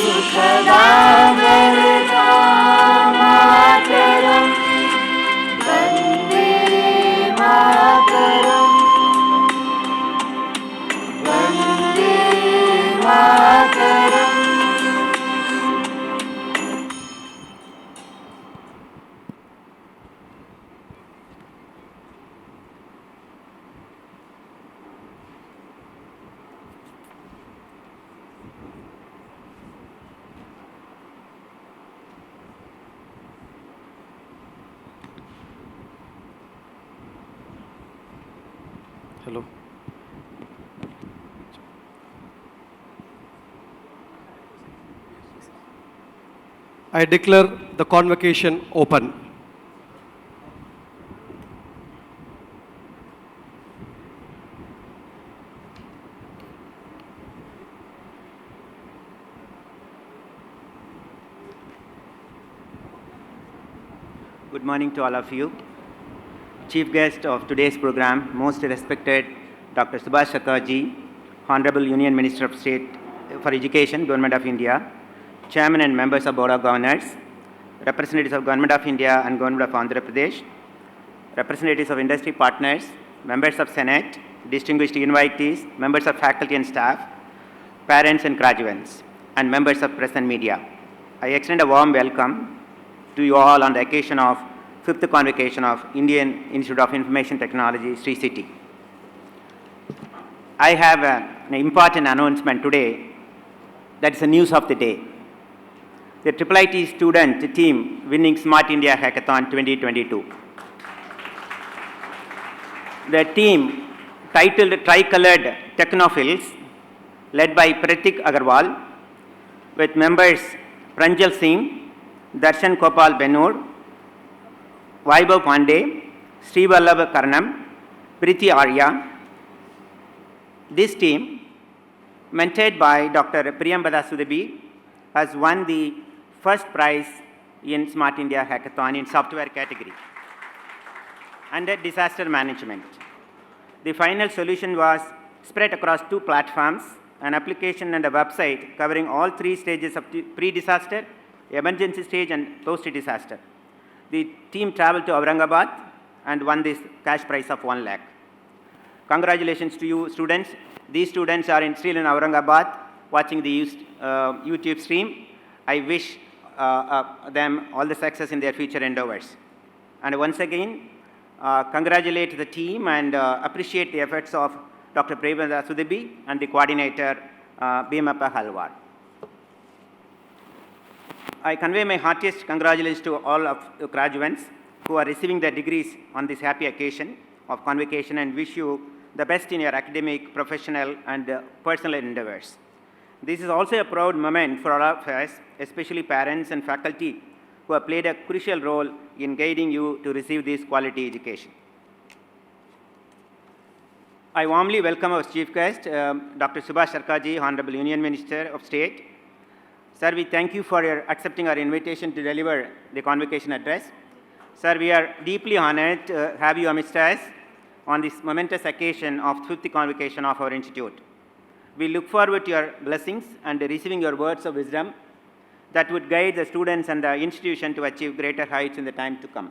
Maataram, Vande Maataram, Vande Maataram. Hello. I declare the convocation open. Good morning to all of you. Chief guest of today's program, most respected Dr. Subhash Chatterjee, Honorable Union Minister of State for Education, Government of India, Chairman and members of Board of Governors, representatives of Government of India and Government of Andhra Pradesh, representatives of industry partners, members of Senate, distinguished invitees, members of faculty and staff, parents and graduates, and members of press and media. I extend a warm welcome to you all on the occasion of 5th Convocation of Indian Institute of Information Technology, Sri City. I have an important announcement today. That's the news of the day. The IIIT student team winning Smart India Hackathon 2022. The team titled Tricolored Technophiles, led by Pratik Agarwal, with members Pranjal Singh, Darshan Gopal Benur, Vaibhav Pandey, Sri Vallabh Karnam, Priti Arya. This team, mentored by Dr. Priyambada Sudebi, has won the first prize in Smart India Hackathon in software category under disaster management. The final solution was spread across 2 platforms, an application and a website covering all 3 stages of pre-disaster, emergency stage and post-disaster. The team traveled to Aurangabad and won this cash prize of 1 lakh. Congratulations to you students. These students are still in Aurangabad watching the YouTube stream. I wish them all the success in their future endeavors. And once again, congratulate the team and appreciate the efforts of Dr. Priyambada Sudebi and the coordinator Bhimappa Halwar. I convey my heartiest congratulations to all of the graduates who are receiving their degrees on this happy occasion of convocation and wish you the best in your academic, professional, and personal endeavors. This is also a proud moment for all of us, especially parents and faculty who have played a crucial role in guiding you to receive this quality education. I warmly welcome our chief guest, Dr. Subhash Chatterjee, Honorable Union Minister of State. Sir, we thank you for your accepting our invitation to deliver the convocation address. Sir, we are deeply honored to have you amidst us on this momentous occasion of 5th Convocation of our institute. We look forward to your blessings and receiving your words of wisdom that would guide the students and the institution to achieve greater heights in the time to come.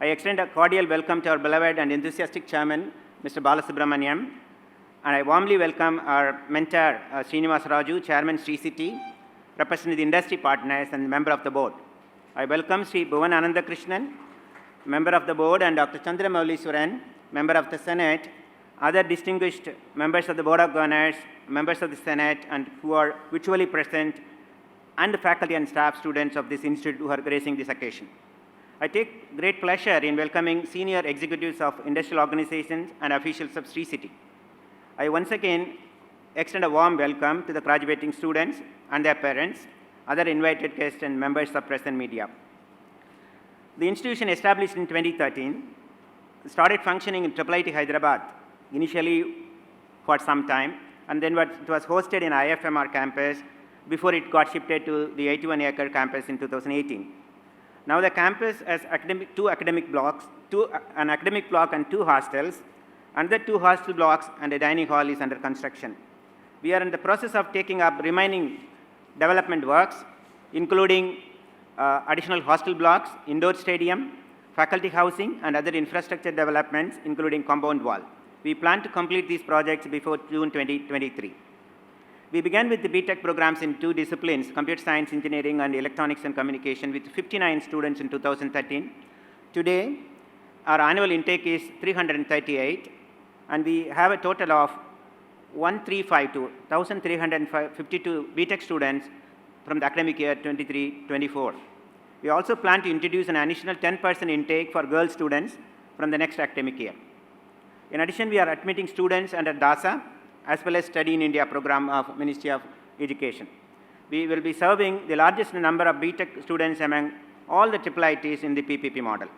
I extend a cordial welcome to our beloved and enthusiastic chairman, Mr. Balasubramaniam, and I warmly welcome our mentor, Srinivas Raju, Chairman Sri City, representing the industry partners and member of the board. I welcome Sri Bhuvan Anandakrishnan, member of the board, and Dr. Chandra Mauliswaran, member of the Senate, other distinguished members of the Board of Governors, members of the Senate, and who are virtually present, and the faculty and staff students of this institute who are gracing this occasion. I take great pleasure in welcoming senior executives of industrial organizations and officials of Sri City. I once again extend a warm welcome to the graduating students and their parents, other invited guests, and members of press and media. The institution, established in 2013, started functioning in IIIT Hyderabad, initially for some time, and then it was hosted in IFMR campus before it got shifted to the 81-acre campus in 2018. Now the campus has two academic blocks, an academic block and 2 hostels, and the 2 hostel blocks and a dining hall is under construction. We are in the process of taking up remaining development works, including additional hostel blocks, indoor stadium, faculty housing, and other infrastructure developments, including compound wall. We plan to complete these projects before June 2023. We began with the BTech programs in 2 disciplines, computer science, engineering, and electronics and communication, with 59 students in 2013. Today, our annual intake is 338, and we have a total of 1,352 BTech students from the academic year 23-24. We also plan to introduce an additional 10% intake for girl students from the next academic year. In addition, we are admitting students under DASA as well as Study in India program of Ministry of Education. We will be serving the largest number of BTech students among all the IIITs in the PPP model.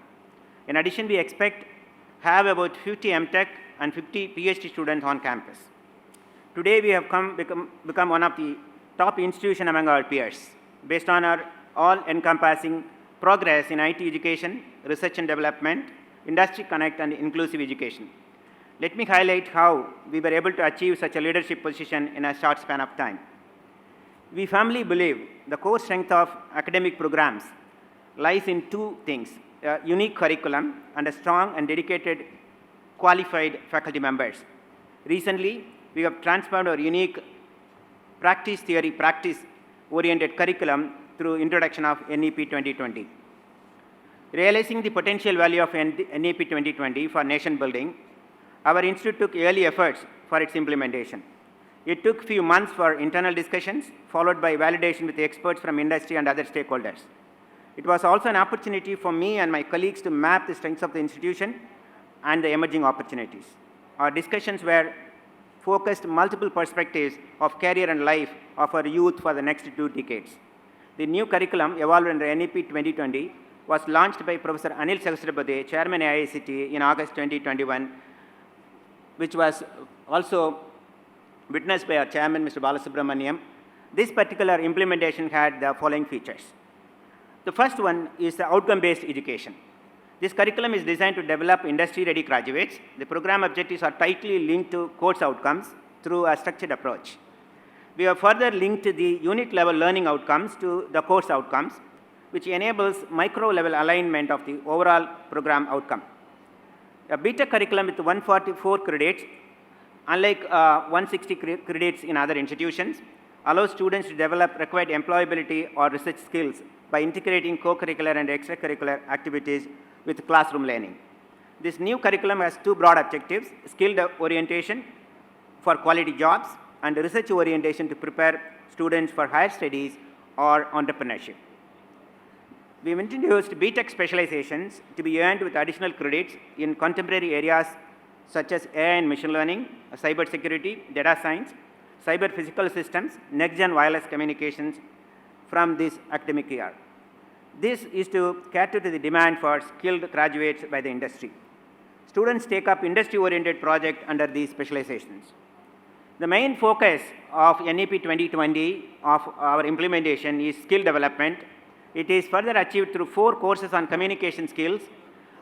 In addition, we expect have about 50 MTech and 50 PhD students on campus. Today, we have become one of the top institutions among our peers, based on our all-encompassing progress in IT education, research and development, industry connect, and inclusive education. Let me highlight how we were able to achieve such a leadership position in a short span of time. We firmly believe the core strength of academic programs lies in 2 things: a unique curriculum and a strong and dedicated qualified faculty members. Recently, we have transformed our unique practice theory, practice-oriented curriculum through introduction of NEP 2020. Realizing the potential value of NEP 2020 for nation building, our institute took early efforts for its implementation. It took few months for internal discussions, followed by validation with experts from industry and other stakeholders. It was also an opportunity for me and my colleagues to map the strengths of the institution and the emerging opportunities. Our discussions were focused multiple perspectives of career and life of our youth for the next 2 decades. The new curriculum, evolved under NEP 2020, was launched by Professor Anil Sahasrabudhe, Chairman IIIT, in August 2021, which was also witnessed by our Chairman, Mr. Balasubramaniam. This particular implementation had the following features. The first one is the outcome-based education. This curriculum is designed to develop industry-ready graduates. The program objectives are tightly linked to course outcomes through a structured approach. We have further linked the unit-level learning outcomes to the course outcomes, which enables micro-level alignment of the overall program outcome. A BTech curriculum with 144 credits, unlike 160 credits in other institutions, allows students to develop required employability or research skills by integrating co-curricular and extracurricular activities with classroom learning. This new curriculum has 2 broad objectives: skilled orientation for quality jobs and research orientation to prepare students for higher studies or entrepreneurship. We've introduced BTech specializations to be earned with additional credits in contemporary areas such as AI and machine learning, cyber security, data science, cyber physical systems, next-gen wireless communications from this academic year. This is to cater to the demand for skilled graduates by the industry. Students take up industry-oriented projects under these specializations. The main focus of NEP 2020 of our implementation is skill development. It is further achieved through 4 courses on communication skills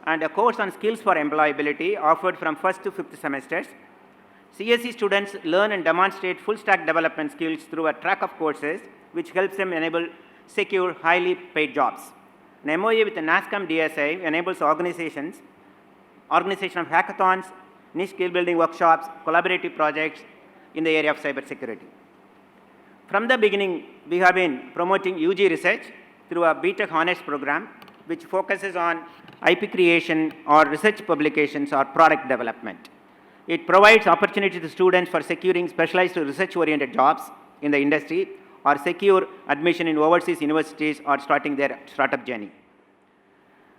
and a course on skills for employability offered from 1st to 5th semesters. CSE students learn and demonstrate full-stack development skills through a track of courses, which helps them enable secure, highly paid jobs. An MOA with the NASSCOM DSI enables organization of hackathons, niche skill building workshops, collaborative projects in the area of cybersecurity. From the beginning, we have been promoting UG research through a BTech Honors program, which focuses on IP creation or research publications or product development. It provides opportunity to students for securing specialized research-oriented jobs in the industry or secure admission in overseas universities or starting their startup journey.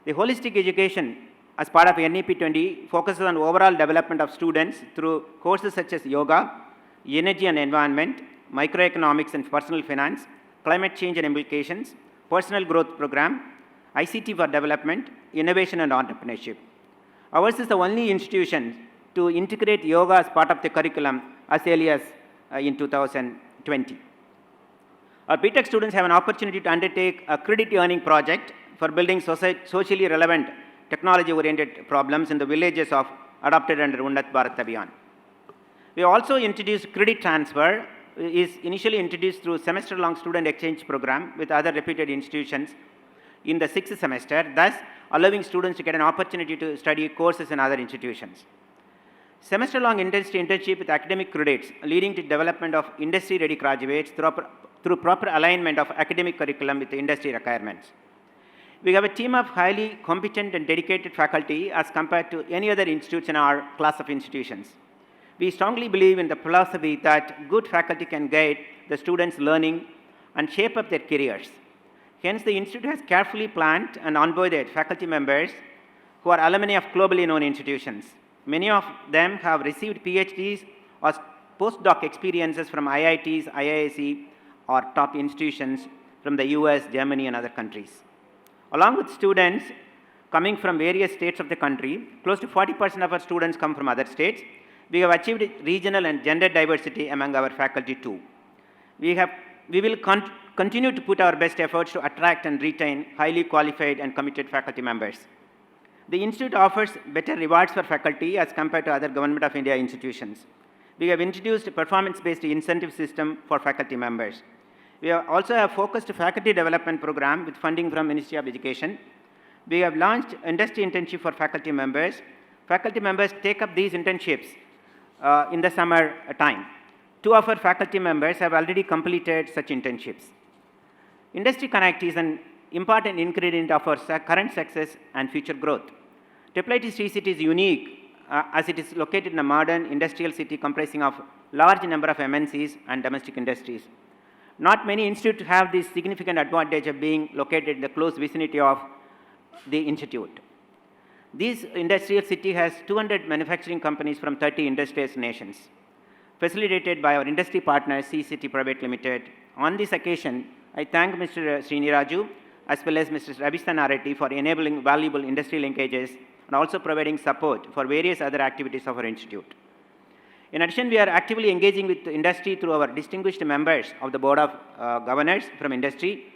The holistic education as part of NEP 20 focuses on overall development of students through courses such as yoga, energy and environment, microeconomics and personal finance, climate change and implications, personal growth program, ICT for development, innovation and entrepreneurship. Ours is the only institution to integrate yoga as part of the curriculum as early as in 2020. Our BTech students have an opportunity to undertake a credit-earning project for building socially relevant technology-oriented problems in the villages of adopted under Unnat Bharat Abhiyan. We also introduced credit transfer is initially introduced through semester-long student exchange program with other reputed institutions in the 6th semester, thus allowing students to get an opportunity to study courses in other institutions. Semester-long industry internship with academic credits, leading to development of industry-ready graduates through proper alignment of academic curriculum with industry requirements. We have a team of highly competent and dedicated faculty as compared to any other institutes in our class of institutions. We strongly believe in the philosophy that good faculty can guide the students' learning and shape up their careers. Hence, the institute has carefully planned and onboarded faculty members who are alumni of globally known institutions. Many of them have received PhDs or postdoc experiences from IITs, IISc, or top institutions from the US, Germany, and other countries. Along with students coming from various states of the country, close to 40% of our students come from other states. We have achieved regional and gender diversity among our faculty too. We will continue to put our best efforts to attract and retain highly qualified and committed faculty members. The institute offers better rewards for faculty as compared to other Government of India institutions. We have introduced a performance-based incentive system for faculty members. We also have focused faculty development program with funding from Ministry of Education. We have launched industry internship for faculty members. Faculty members take up these internships in the summer time. 2 of our faculty members have already completed such internships. Industry Connect is an important ingredient of our current success and future growth. IIIT Sri City is unique as it is located in a modern industrial city comprising of large number of MNCs and domestic industries. Not many institutes have this significant advantage of being located in the close vicinity of the institute. This industrial city has 200 manufacturing companies from 30 industrious nations, facilitated by our industry partner, CCT Private Limited. On this occasion, I thank Mr. Sriniraju as well as Mr. Ravisthanareddy for enabling valuable industry linkages and also providing support for various other activities of our institute. In addition, we are actively engaging with industry through our distinguished members of the Board of Governors from industry,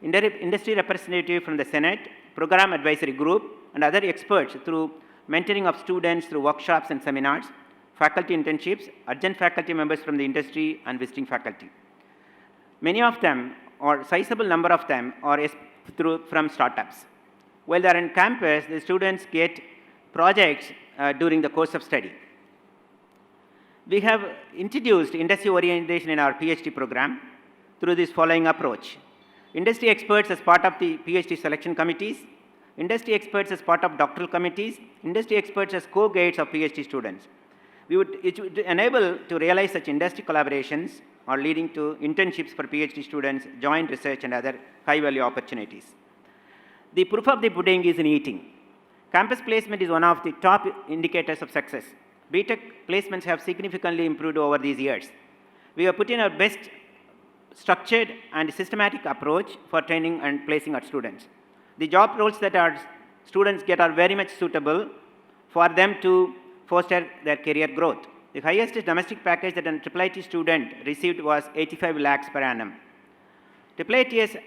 industry representative from the Senate, program advisory group, and other experts through mentoring of students through workshops and seminars, faculty internships, adjunct faculty members from the industry, and visiting faculty. Many of them, or a sizable number of them, are from startups. While they are on campus, the students get projects during the course of study. We have introduced industry orientation in our PhD program through this following approach. Industry experts as part of the PhD selection committees, industry experts as part of doctoral committees, industry experts as co-guides of PhD students. It would enable to realize such industry collaborations or leading to internships for PhD students, joint research, and other high-value opportunities. The proof of the pudding is in eating. Campus placement is one of the top indicators of success. BTech placements have significantly improved over these years. We have put in our best structured and systematic approach for training and placing our students. The job roles that our students get are very much suitable for them to foster their career growth. The highest domestic package that an IIIT student received was 85 lakhs per annum. IIIT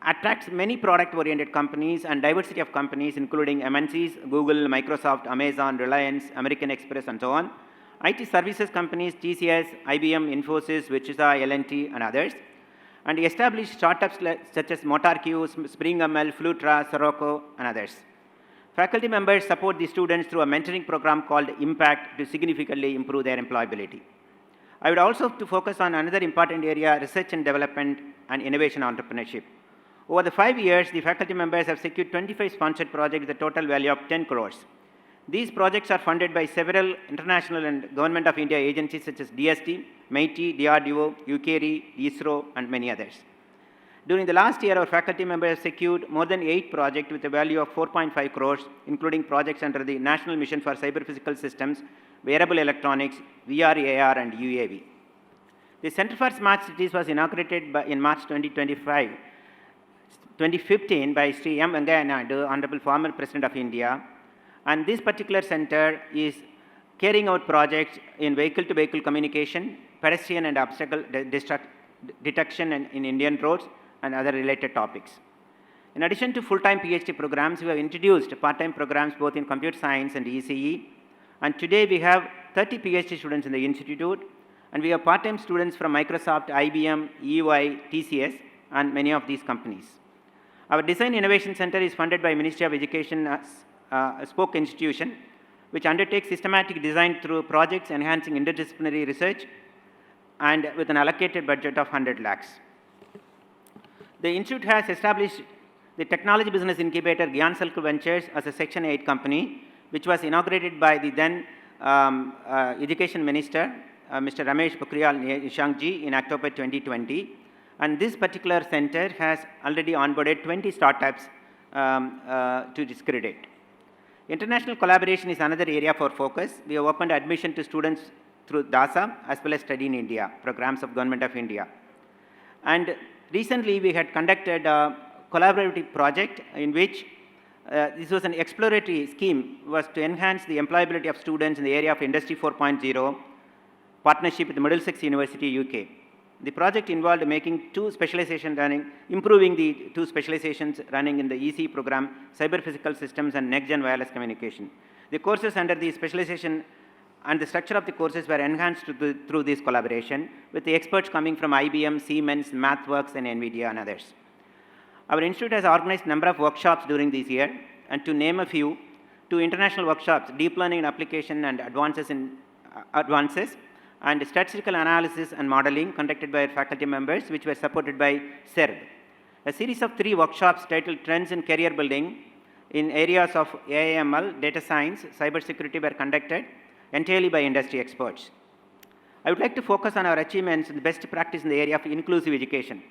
attracts many product-oriented companies and diversity of companies, including MNCs, Google, Microsoft, Amazon, Reliance, American Express, and so on. IT services companies, TCS, IBM, Infosys, Wichita, L&T, and others. And established startups such as MotorQ, SpringML, Flutra, Sirocco, and others. Faculty members support the students through a mentoring program called Impact to significantly improve their employability. I would also to focus on another important area, research and development and innovation entrepreneurship. Over the 5 years, the faculty members have secured 25 sponsored projects with a total value of 10 crores. These projects are funded by several international and Government of India agencies such as DST, MIT, DRDO, UKRI, ISRO, and many others. During the last year, our faculty members have secured more than 8 projects with a value of 4.5 crores, including projects under the National Mission for Cyber-Physical Systems, Wearable Electronics, VR, AR, and UAV. The Center for Smart Cities was inaugurated in March 2015 by Sri M. Venkaiah Naidu, Honorable former President of India. And this particular center is carrying out projects in vehicle-to-vehicle communication, pedestrian and obstacle detection in Indian roads, and other related topics. In addition to full-time PhD programs, we have introduced part-time programs both in computer science and ECE. And today we have 30 PhD students in the institute, And we have part-time students from Microsoft, IBM, EY, TCS, and many of these companies. Our Design Innovation Center is funded by Ministry of Education as a spoke institution, which undertakes systematic design through projects enhancing interdisciplinary research and with an allocated budget of 100 lakhs. The institute has established the technology business incubator Gyan Circle Ventures as a Section 8 company, which was inaugurated by the then Education Minister, Mr. Ramesh Pokhriyal Nishank ji, in October 2020. And this particular center has already onboarded 20 startups to this credit. International collaboration is another area for focus. We have opened admission to students through DASA as well as Study in India, programs of Government of India. And recently we had conducted a collaborative project in which this was an exploratory scheme, was to enhance the employability of students in the area of Industry 4.0, partnership with Middlesex University, UK. The project involved making two specializations running, improving the two specializations running in the EC program, Cyber Physical Systems and Next Gen Wireless Communication. The courses under the specialization and the structure of the courses were enhanced through this collaboration with the experts coming from IBM, Siemens, MathWorks, and NVIDIA and others. Our institute has organized a number of workshops during this year, and to name a few, 2 international workshops, Deep Learning in Application and Advances, and Statistical Analysis and Modeling conducted by our faculty members, which were supported by CERB. A series of 3 workshops titled Trends in Career Building in areas of AI/ML, data science, cybersecurity were conducted entirely by industry experts. I would like to focus on our achievements and best practice in the area of inclusive education.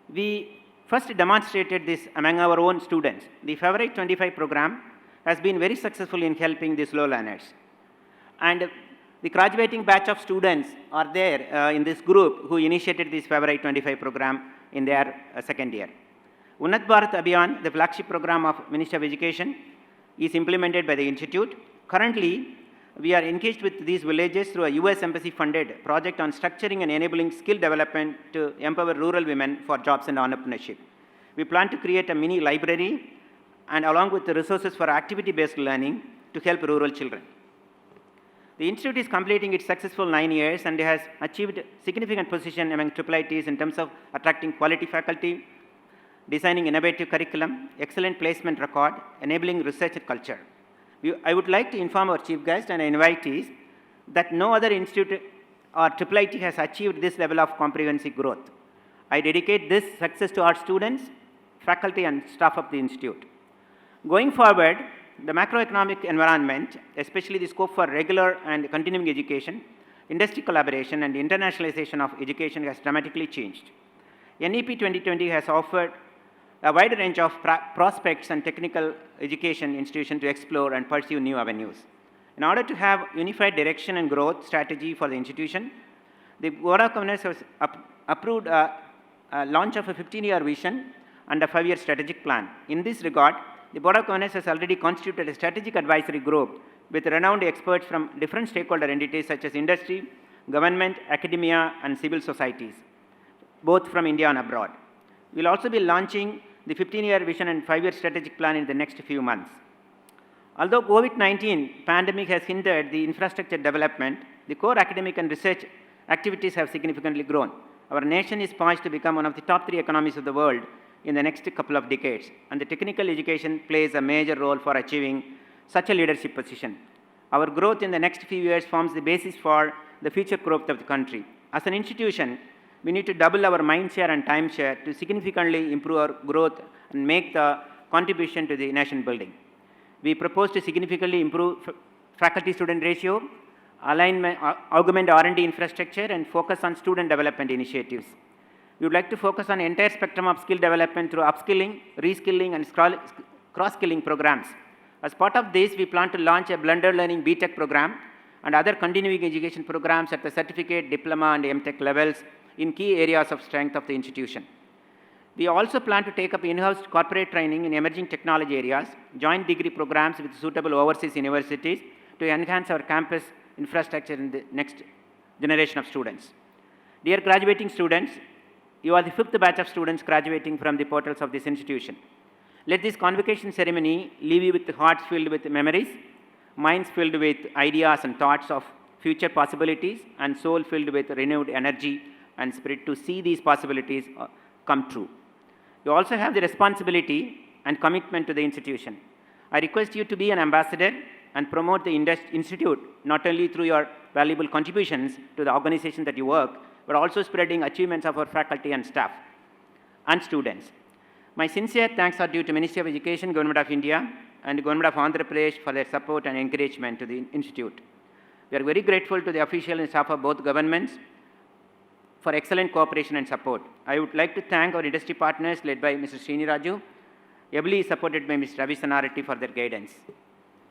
We first demonstrated this among our own students. The February 25 program has been very successful in helping the slow learners. And the graduating batch of students are there in this group who initiated this February 25 program in their second year. Unnat Bharat Abhiyan, the flagship program of Ministry of Education, is implemented by the institute. Currently, we are engaged with these villages through a US Embassy funded project on structuring and enabling skill development to empower rural women for jobs and entrepreneurship. We plan to create a mini library and along with the resources for activity-based learning to help rural children. The institute is completing its successful 9 years and has achieved significant position among IIITs in terms of attracting quality faculty, designing innovative curriculum, excellent placement record, enabling research culture. I would like to inform our chief guest and invitees that no other institute or IIIT has achieved this level of comprehensive growth. I dedicate this success to our students, faculty, and staff of the institute. Going forward, the macroeconomic environment, especially the scope for regular and continuing education, industry collaboration, and internationalization of education has dramatically changed. NEP 2020 has offered a wide range of prospects and technical education institutions to explore and pursue new avenues. In order to have unified direction and growth strategy for the institution, the Board of Governors has approved a launch of a 15-year vision and a 5-year strategic plan. In this regard, the Board of Governors has already constituted a strategic advisory group with renowned experts from different stakeholder entities such as industry, government, academia, and civil societies, both from India and abroad. We will also be launching the 15-year vision and 5-year strategic plan in the next few months. Although COVID-19 pandemic has hindered the infrastructure development, the core academic and research activities have significantly grown. Our nation is poised to become one of the top 3 economies of the world in the next couple of decades, and the technical education plays a major role for achieving such a leadership position. Our growth in the next few years forms the basis for the future growth of the country. As an institution, we need to double our mind share and time share to significantly improve our growth and make the contribution to the nation building. We propose to significantly improve faculty-student ratio, augment R&D infrastructure, and focus on student development initiatives. We would like to focus on the entire spectrum of skill development through upskilling, reskilling, and cross-skilling programs. As part of this, we plan to launch a blended learning BTech program and other continuing education programs at the certificate, diploma, and MTech levels in key areas of strength of the institution. We also plan to take up in-house corporate training in emerging technology areas, joint degree programs with suitable overseas universities to enhance our campus infrastructure in the next generation of students. Dear graduating students, you are the 5th batch of students graduating from the portals of this institution. Let this convocation ceremony leave you with hearts filled with memories, minds filled with ideas and thoughts of future possibilities and soul filled with renewed energy and spirit to see these possibilities come true. You also have the responsibility and commitment to the institution. I request you to be an ambassador and promote the institute not only through your valuable contributions to the organization that you work, but also spreading achievements of our faculty and staff and students. My sincere thanks are due to Ministry of Education, Government of India, and Government of Andhra Pradesh for their support and encouragement to the institute. We are very grateful to the official and staff of both governments for excellent cooperation and support. I would like to thank our industry partners led by Mr. Srini Raju, ably supported by Mr. Ravi Sanarati for their guidance.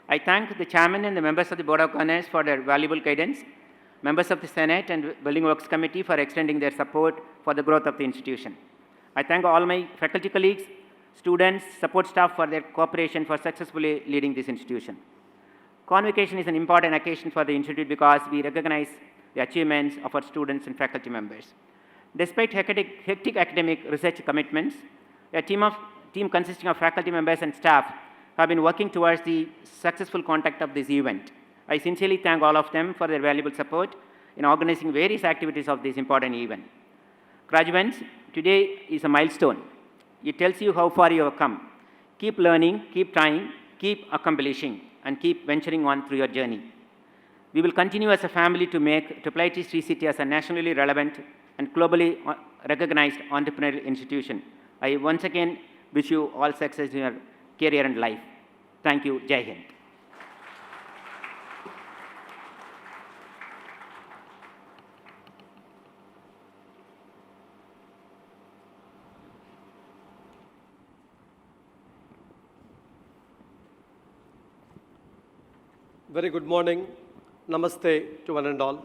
I thank the chairman and the members of the Board of Governors for their valuable guidance, members of the Senate and Building Works Committee for extending their support for the growth of the institution. I thank all my faculty colleagues, students, support staff for their cooperation for successfully leading this institution. Convocation is an important occasion for the institute because we recognize the achievements of our students and faculty members. Despite hectic academic research commitments, a team consisting of faculty members and staff have been working towards the successful conduct of this event. I sincerely thank all of them for their valuable support in organizing various activities of this important event. Graduates, today is a milestone. It tells you how far you have come. Keep learning, keep trying, keep accomplishing, and keep venturing on through your journey. We will continue as a family to make IIIT Sri City as a nationally relevant and globally recognized entrepreneurial institution. I once again wish you all success in your career and life. Thank you. Jai Hind. Very good morning. Namaste to one and all.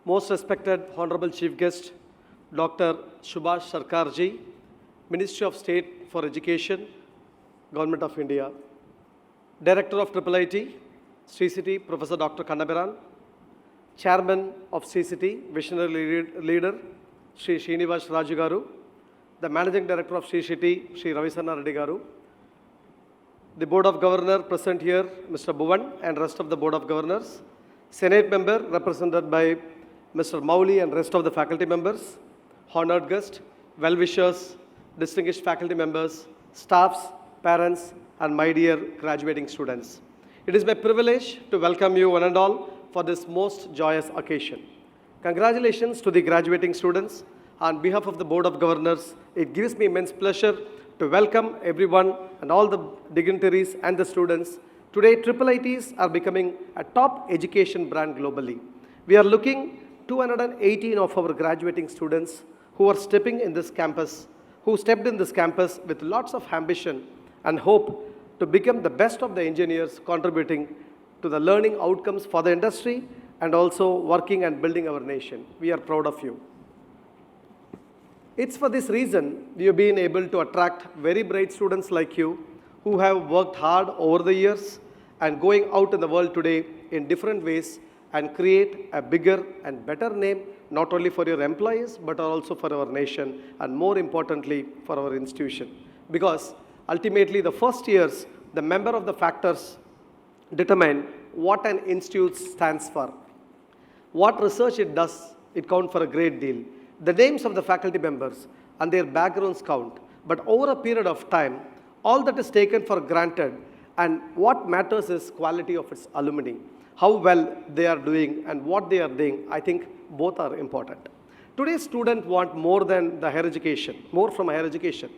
Most respected Honorable Chief Guest, Dr. Subhash Sarkarji, Ministry of State for Education, Government of India. Director of IIIT, Sri City, Professor Dr. Kannabiran. Chairman of Sri City, Visionary Leader, Sri Srinivas Raju Garu. The Managing Director of Sri City, Sri Ravi Sanarati Garu. The Board of Governors present here, Mr. Bhuvan and rest of the Board of Governors. Senate member represented by Mr. Mauli and rest of the faculty members. Honored guest, well-wishers, distinguished faculty members, staffs, parents, and my dear graduating students. It is my privilege to welcome you one and all for this most joyous occasion. Congratulations to the graduating students. On behalf of the Board of Governors, it gives me immense pleasure to welcome everyone and all the dignitaries and the students. Today, IIITs are becoming a top education brand globally. We are looking 218 of our graduating students who are stepping in this campus, who stepped in this campus with lots of ambition and hope to become the best of the engineers contributing to the learning outcomes for the industry and also working and building our nation. We are proud of you. It's for this reason we have been able to attract very bright students like you who have worked hard over the years and going out in the world today in different ways and create a bigger and better name not only for your employees but also for our nation and more importantly for our institution. Because ultimately the first years, the member of the factors determine what an institute stands for. What research it does, it counts for a great deal. The names of the faculty members and their backgrounds count, but over a period of time, all that is taken for granted and what matters is quality of its alumni, how well they are doing and what they are doing. I think both are important. Today's students want more than the higher education, more from higher education.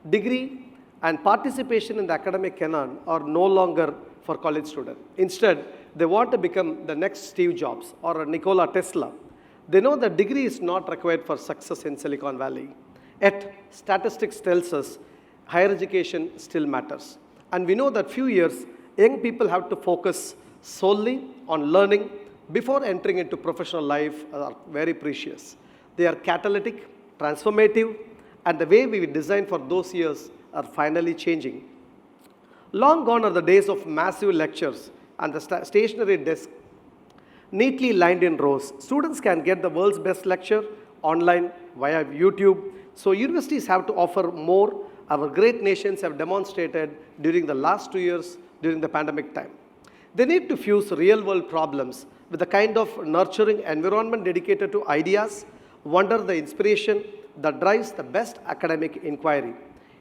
Degree and participation in the academic canon are no longer for college students. Instead, they want to become the next Steve Jobs or a Nikola Tesla. They know that degree is not required for success in Silicon Valley. Yet, statistics tells us higher education still matters. And we know that few years, young people have to focus solely on learning before entering into professional life are very precious. They are catalytic, transformative, and the way we design for those years are finally changing. Long gone are the days of massive lectures and the stationary desk neatly lined in rows. Students can get the world's best lecture online via YouTube. So universities have to offer more. Our great nations have demonstrated during the last 2 years during the pandemic time. They need to fuse real world problems with the kind of nurturing environment dedicated to ideas, wonder the inspiration that drives the best academic inquiry.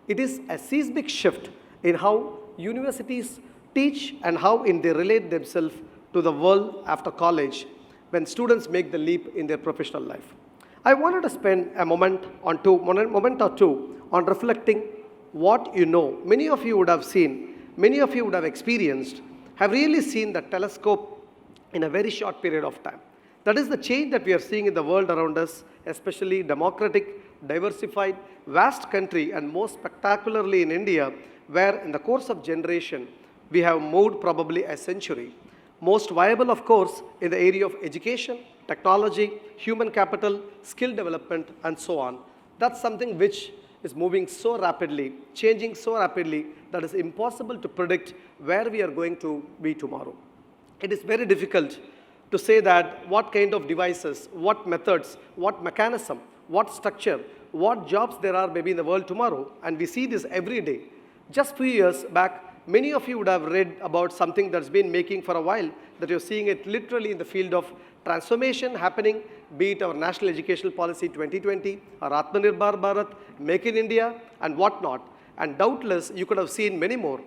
It is a seismic shift in how universities teach and how they relate themselves to the world after college when students make the leap in their professional life. I wanted to spend a moment or two on reflecting what you know. Many of you would have seen, many of you would have experienced, have really seen the telescope in a very short period of time. That is the change that we are seeing in the world around us, especially democratic, diversified, vast country, and most spectacularly in India, where in the course of generation, we have moved probably a century. Most viable, of course, in the area of education, technology, human capital, skill development, and so on. That's something which is moving so rapidly, changing so rapidly, that it's impossible to predict where we are going to be tomorrow. It is very difficult to say that what kind of devices, what methods, what mechanism, what structure, what jobs there are maybe in the world tomorrow, and we see this every day. Just few years back, many of you would have read about something that's been making for a while, that you're seeing it literally in the field of transformation happening, be it our National Educational Policy 2020, or Atmanirbhar Bharat, Make in India, and whatnot. And doubtless, you could have seen many more.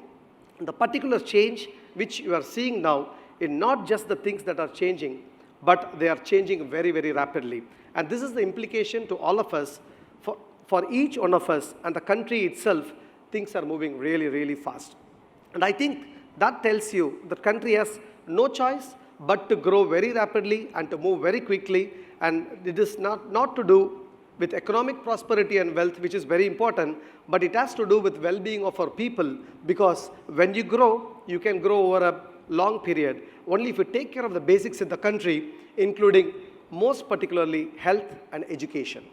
The particular change which you are seeing now in not just the things that are changing, but they are changing very, very rapidly. And this is the implication to all of us, for each one of us, and the country itself, things are moving really, really fast. And I think that tells you the country has no choice but to grow very rapidly and to move very quickly. And it is not to do with economic prosperity and wealth, which is very important, but it has to do with well-being of our people, because when you grow, you can grow over a long period. Only if you take care of the basics in the country, including most particularly health and education.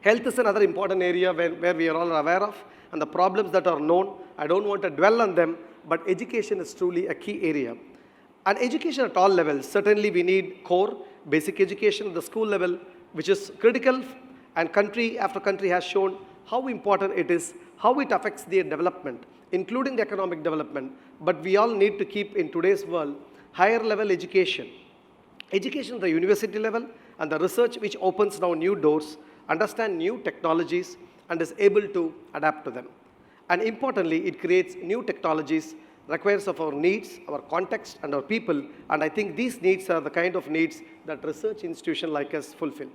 Health is another important area where we are all aware of, and the problems that are known. I don't want to dwell on them, but education is truly a key area. And education at all levels, certainly we need core, basic education at the school level, which is critical, and country after country has shown how important it is, how it affects their development, including the economic development. But we all need to keep, in today's world, higher level education. Education at the university level and the research which opens now new doors, understand new technologies, and is able to adapt to them. And importantly, it creates new technologies, requires of our needs, our context, and our people. And I think these needs are the kind of needs that research institutions like us fulfill.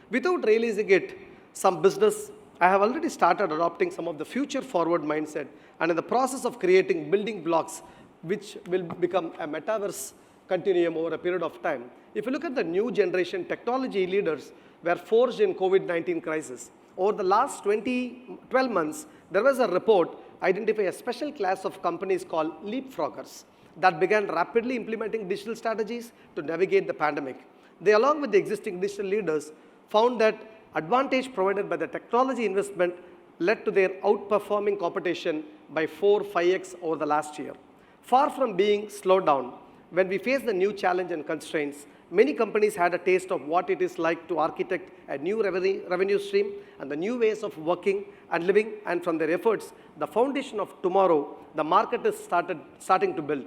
Without realizing it, some business, I have already started adopting some of the future forward mindset, and in the process of creating building blocks which will become a metaverse continuum over a period of time. If you look at the new generation technology leaders were forged in COVID-19 crisis. Over the last 12 months, there was a report identifying a special class of companies called leapfroggers that began rapidly implementing digital strategies to navigate the pandemic. They, along with the existing digital leaders, found that advantage provided by the technology investment led to their outperforming competition by 4-5x over the last year. Far from being slowed down, when we face the new challenge and constraints, many companies had a taste of what it is like to architect a new revenue stream and the new ways of working and living, and from their efforts, the foundation of tomorrow, the market is starting to build.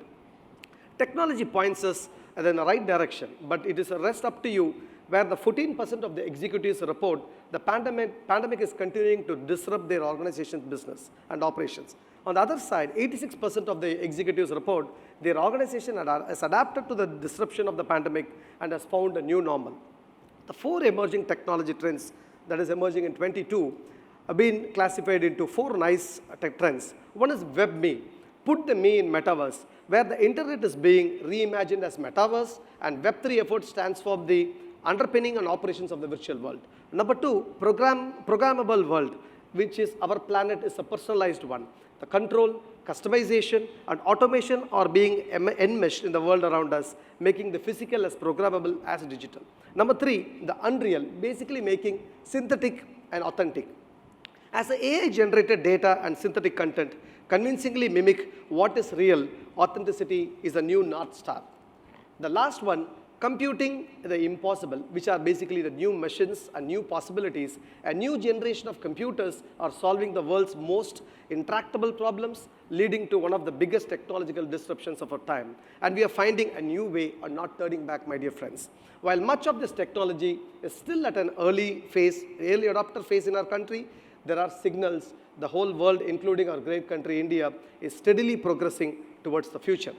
Technology points us in the right direction, but it is a rest up to you, where the 14% of the executives report the pandemic is continuing to disrupt their organization's business and operations. On the other side, 86% of the executives report their organization has adapted to the disruption of the pandemic and has found a new normal. The 4 emerging technology trends that is emerging in 22 have been classified into 4 nice tech trends. One is WebMe, put the me in metaverse, where the internet is being reimagined as metaverse, and Web3 effort stands for the underpinning and operations of the virtual world. Number 2, programmable world, which is our planet is a personalized one. The control, customization, and automation are being enmeshed in the world around us, making the physical as programmable as digital. Number 3, the unreal, basically making synthetic and authentic. As the AI-generated data and synthetic content convincingly mimic what is real, authenticity is a new North Star. The last one, computing the impossible, which are basically the new machines and new possibilities. A new generation of computers are solving the world's most intractable problems, leading to one of the biggest technological disruptions of our time. And we are finding a new way and not turning back, my dear friends. While much of this technology is still at an early adopter phase in our country, there are signals the whole world, including our great country, India, is steadily progressing towards the future.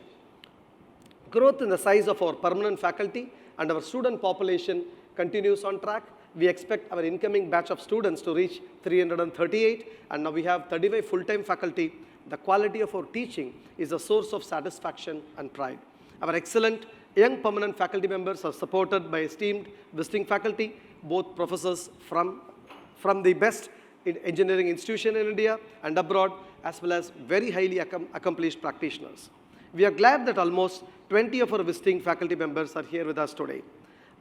Growth in the size of our permanent faculty and our student population continues on track. We expect our incoming batch of students to reach 338, and now we have 35 full-time faculty. The quality of our teaching is a source of satisfaction and pride. Our excellent young permanent faculty members are supported by esteemed visiting faculty, both professors from the best engineering institution in India and abroad, as well as very highly accomplished practitioners. We are glad that almost 20 of our visiting faculty members are here with us today.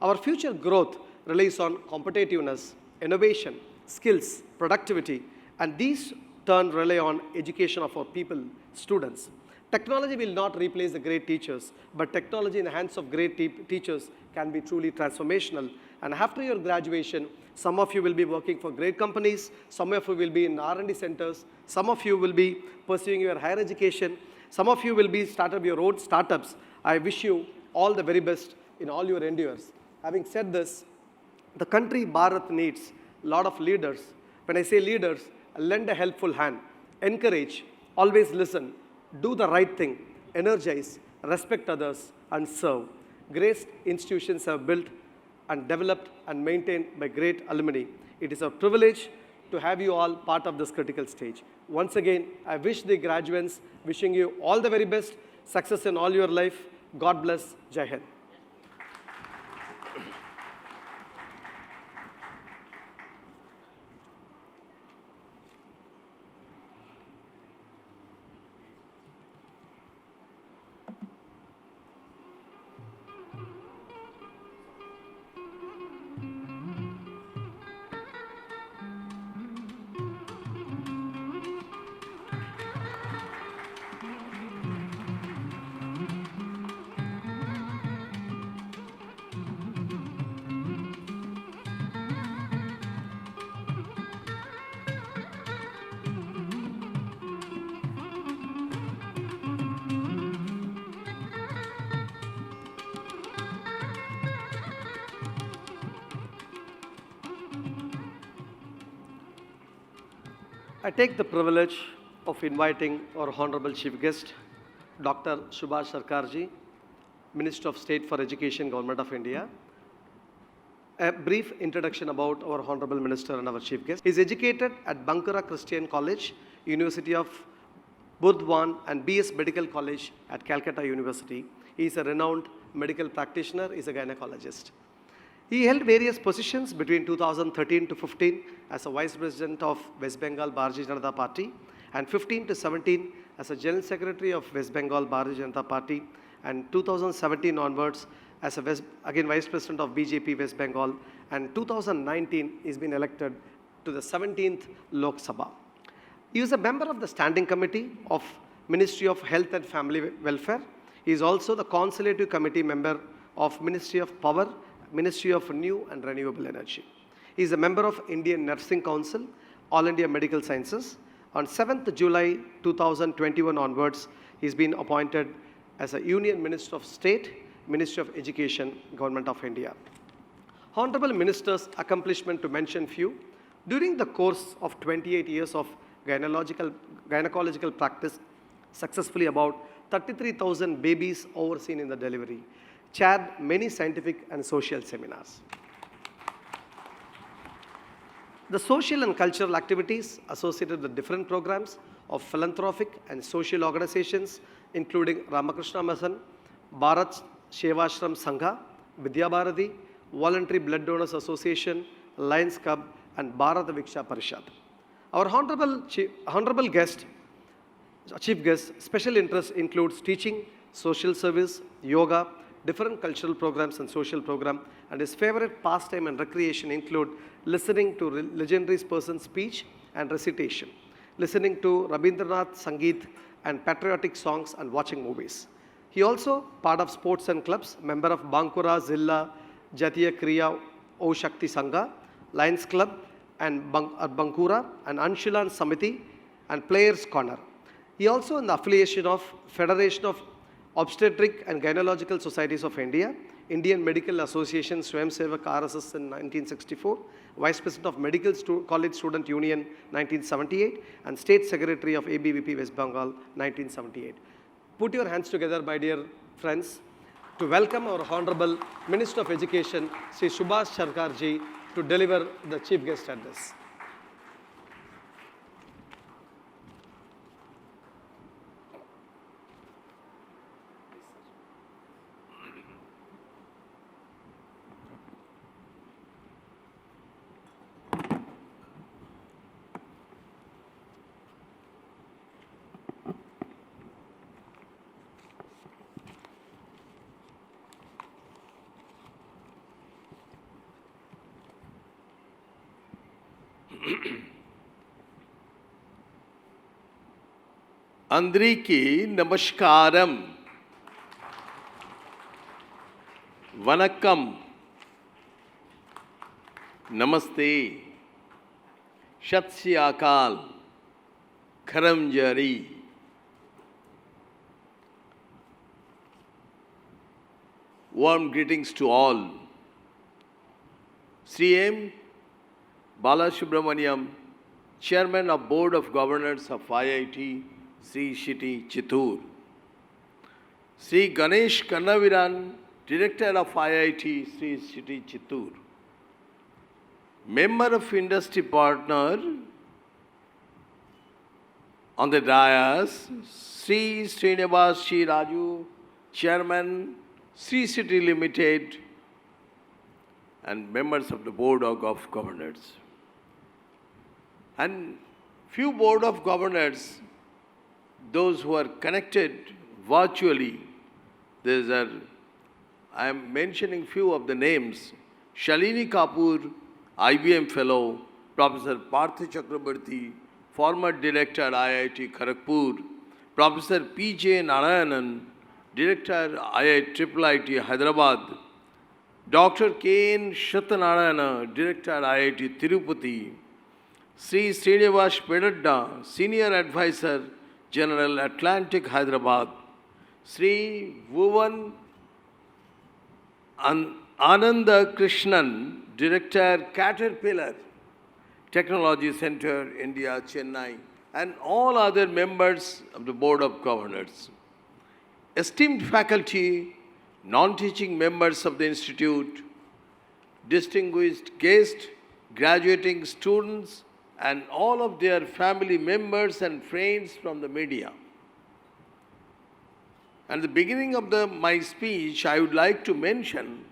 Our future growth relies on competitiveness, innovation, skills, productivity, and these turn rely on education of our people, students. Technology will not replace the great teachers, but technology in the hands of great teachers can be truly transformational. And after your graduation, some of you will be working for great companies, some of you will be in R&D centers, some of you will be pursuing your higher education, some of you will be starting your own startups. I wish you all the very best in all your endeavors. Having said this, the country Bharat needs a lot of leaders. When I say leaders, lend a helpful hand, encourage, always listen, do the right thing, energize, respect others, and serve. Great institutions are built and developed and maintained by great alumni. It is a privilege to have you all part of this critical stage. Once again, I wish the graduates, wishing you all the very best, success in all your life. God bless. Jai Hind. I take the privilege of inviting our Honorable Chief Guest, Dr. Subhash Sarkarji, Minister of State for Education, Government of India. A brief introduction about our Honorable Minister and our Chief Guest. He is educated at Bankura Christian College, University of Burdwan, and BS Medical College at Calcutta University. He is a renowned medical practitioner. He is a gynecologist. He held various positions between 2013 to 15 as a Vice President of West Bengal Bharatiya Janata Party, and 15 to 17 as a General Secretary of West Bengal Bharatiya Janata Party, and 2017 onwards as a Vice President of BJP West Bengal, and 2019 he's been elected to the 17th Lok Sabha. He is a member of the Standing Committee of Ministry of Health and Family Welfare. He is also the Consultative Committee member of Ministry of Power, Ministry of New and Renewable Energy. He is a member of Indian Nursing Council, All India Medical Sciences. On 7th July 2021 onwards, he's been appointed as a Union Minister of State, Ministry of Education, Government of India. Honorable Minister's accomplishment to mention few. During the course of 28 years of gynecological practice, successfully about 33,000 babies overseen in the delivery, chaired many scientific and social seminars. The social and cultural activities associated with different programs of philanthropic and social organizations, including Ramakrishna Mission, Bharat Shevashram Sangha, Vidya Bharati, Voluntary Blood Donors Association, Lions Club, and Bharat Viksha Parishad. Our honorable guest, chief guest, special interest includes teaching, social service, yoga, different cultural programs and social program, and his favorite pastime and recreation include listening to legendary person's speech and recitation, listening to Rabindranath Sangeet and patriotic songs, and watching movies. He also part of sports and clubs, member of Bankura Zilla Jatiya Kriya O Shakti Sangha, Lions Club and Bankura and Anshilan Samiti and Players Corner. He also in the affiliation of Federation of Obstetric and Gynecological Societies of India, Indian Medical Association Swayam Sevak RSS in 1964, Vice President of Medical College Student Union 1978 and State Secretary of ABVP West Bengal 1978. Put your hands together, my dear friends, to welcome our Honorable Minister of Education, Sri Subhash Sarkar ji, to deliver the Chief Guest Address. అందరికీ నమస్కారం వనక్కం నమస్తే సత్ శ్రీ అకాల్ ఖరం zari warm greetings to all. Sri M. Balasubramaniam, Chairman of Board of Governors of IIT, Sri City, Chittoor. Sri Ganesh Kannaviran, Director of IIT, Sri City, Chittoor. Member of Industry Partner on the dais, Sri Srinivas Sri Raju, Chairman, Sri City Limited, and members of the Board of Governors. And few Board of Governors, those who are connected virtually, I am mentioning few of the names. Shalini Kapoor, IBM Fellow, Professor Partha Chakrabarti, former Director IIT Kharagpur, Professor P.J. Narayanan, Director IIT Hyderabad, Dr. K.N. Shatanarayana, Director IIT Tirupati, Sri Srinivas Pedadda, Senior Advisor General Atlantic Hyderabad, Sri Bhuvan Ananda Krishnan, Director Caterpillar Technology Center, India, Chennai, and all other members of the Board of Governors. Esteemed faculty, non-teaching members of the Institute, distinguished guests, graduating students, and all of their family members and friends from the media. At the beginning of my speech, I would like to mention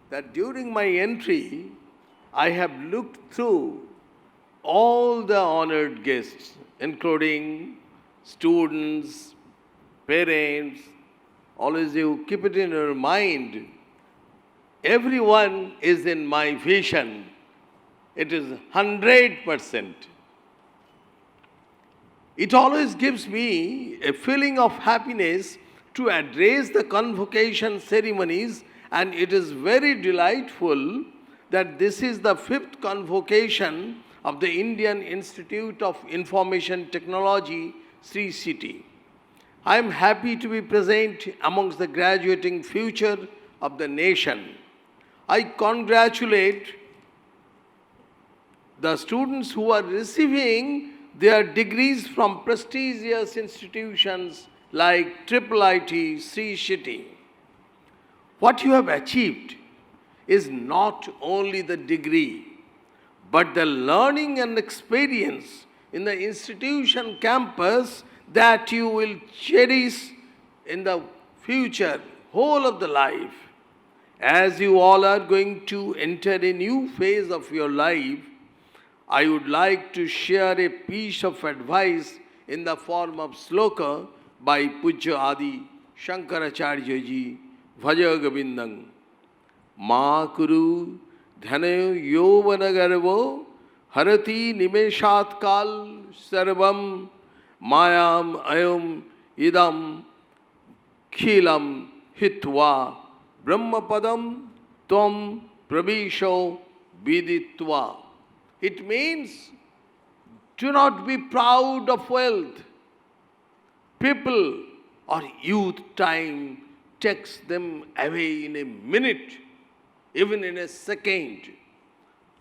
that during my entry, I have looked through all the honored guests, including students, parents. Always you keep it in your mind. Everyone is in my vision. It is 100%. It always gives me a feeling of happiness to address the convocation ceremonies, and it is very delightful that this is the 5th convocation of the Indian Institute of Information Technology, Sri City. I am happy to be present amongst the graduating future of the nation. I congratulate the students who are receiving their degrees from prestigious institutions like IIIT, Sri City. What you have achieved is not only the degree, but the learning and experience in the institution campus that you will cherish in the future, whole of the life. As you all are going to enter a new phase of your life, I would like to share a piece of advice in the form of sloka by Pujya Adi Shankaracharya ji, Bhaja Govindam. Ma kuru dhanayo yovanagarvo harati nimeshat kal sarvam mayam ayam idam Khilam Hitva Brahmapadam Tvam Prabhisho Viditva. It means do not be proud of wealth. People or youth time takes them away in a minute, even in a second.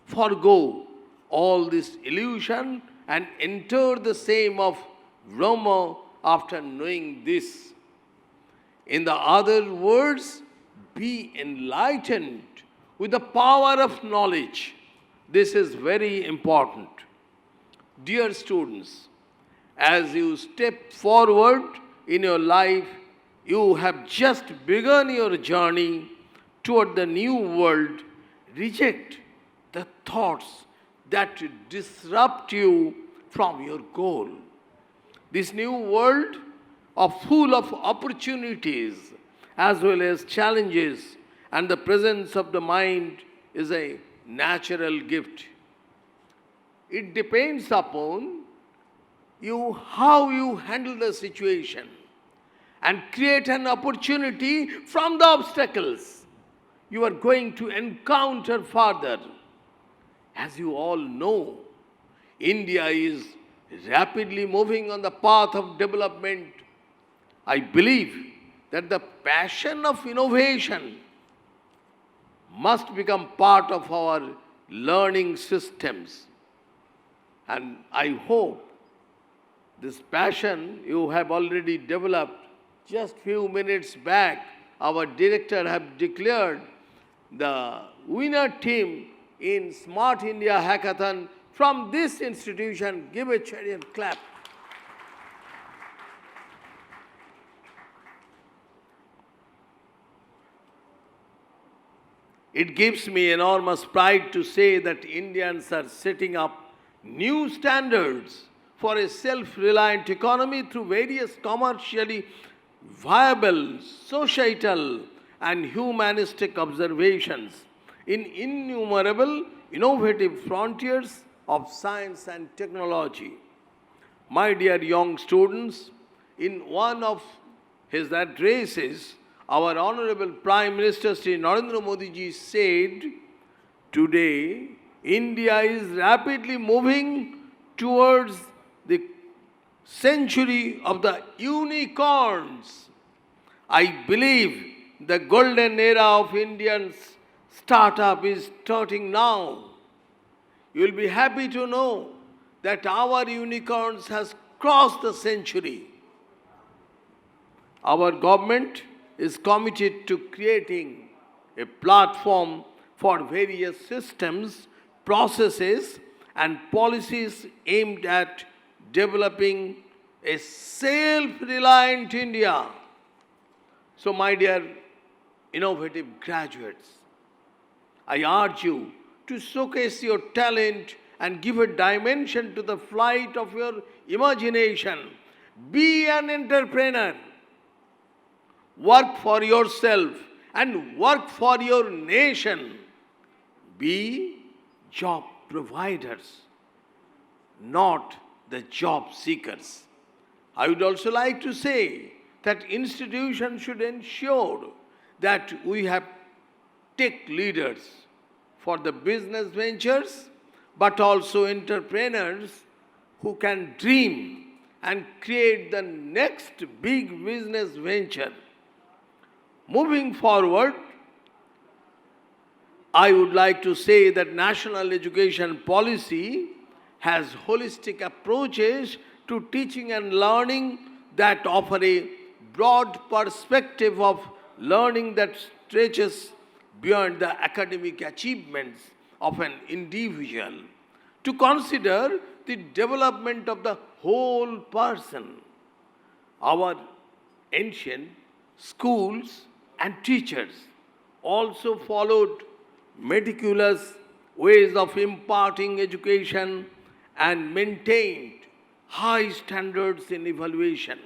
Forgo all this illusion and enter the same of Brahma after knowing this. In the other words, be enlightened with the power of knowledge. This is very important. Dear students, as you step forward in your life, you have just begun your journey toward the new world. Reject the thoughts that disrupt you from your goal. This new world full of opportunities as well as challenges, and the presence of the mind is a natural gift. It depends upon you how you handle the situation and create an opportunity from the obstacles you are going to encounter further. As you all know, India is rapidly moving on the path of development. I believe that the passion of innovation must become part of our learning systems. And I hope this passion you have already developed. Just few minutes back, our director have declared the winner team in Smart India Hackathon from this institution. Give a cheer and clap. It gives me enormous pride to say that Indians are setting up new standards for a self-reliant economy through various commercially viable, societal, and humanistic observations in innumerable innovative frontiers of science and technology. My dear young students, in one of his addresses, our Honorable Prime Minister Sri Narendra Modi ji said, today India is rapidly moving towards the century of the unicorns. I believe the golden era of Indian startup is starting now. You will be happy to know that our unicorns has crossed the century. Our government is committed to creating a platform for various systems, processes, and policies aimed at developing a self-reliant India. So, my dear innovative graduates, I urge you to showcase your talent and give a dimension to the flight of your imagination. Be an entrepreneur. Work for yourself and work for your nation. Be job providers, not the job seekers. I would also like to say that institutions should ensure that we have tech leaders for the business ventures, but also entrepreneurs who can dream and create the next big business venture. Moving forward, I would like to say that national education policy has holistic approaches to teaching and learning that offer a broad perspective of learning that stretches beyond the academic achievements of an individual to consider the development of the whole person. Our ancient schools and teachers also followed meticulous ways of imparting education and maintained high standards in evaluation.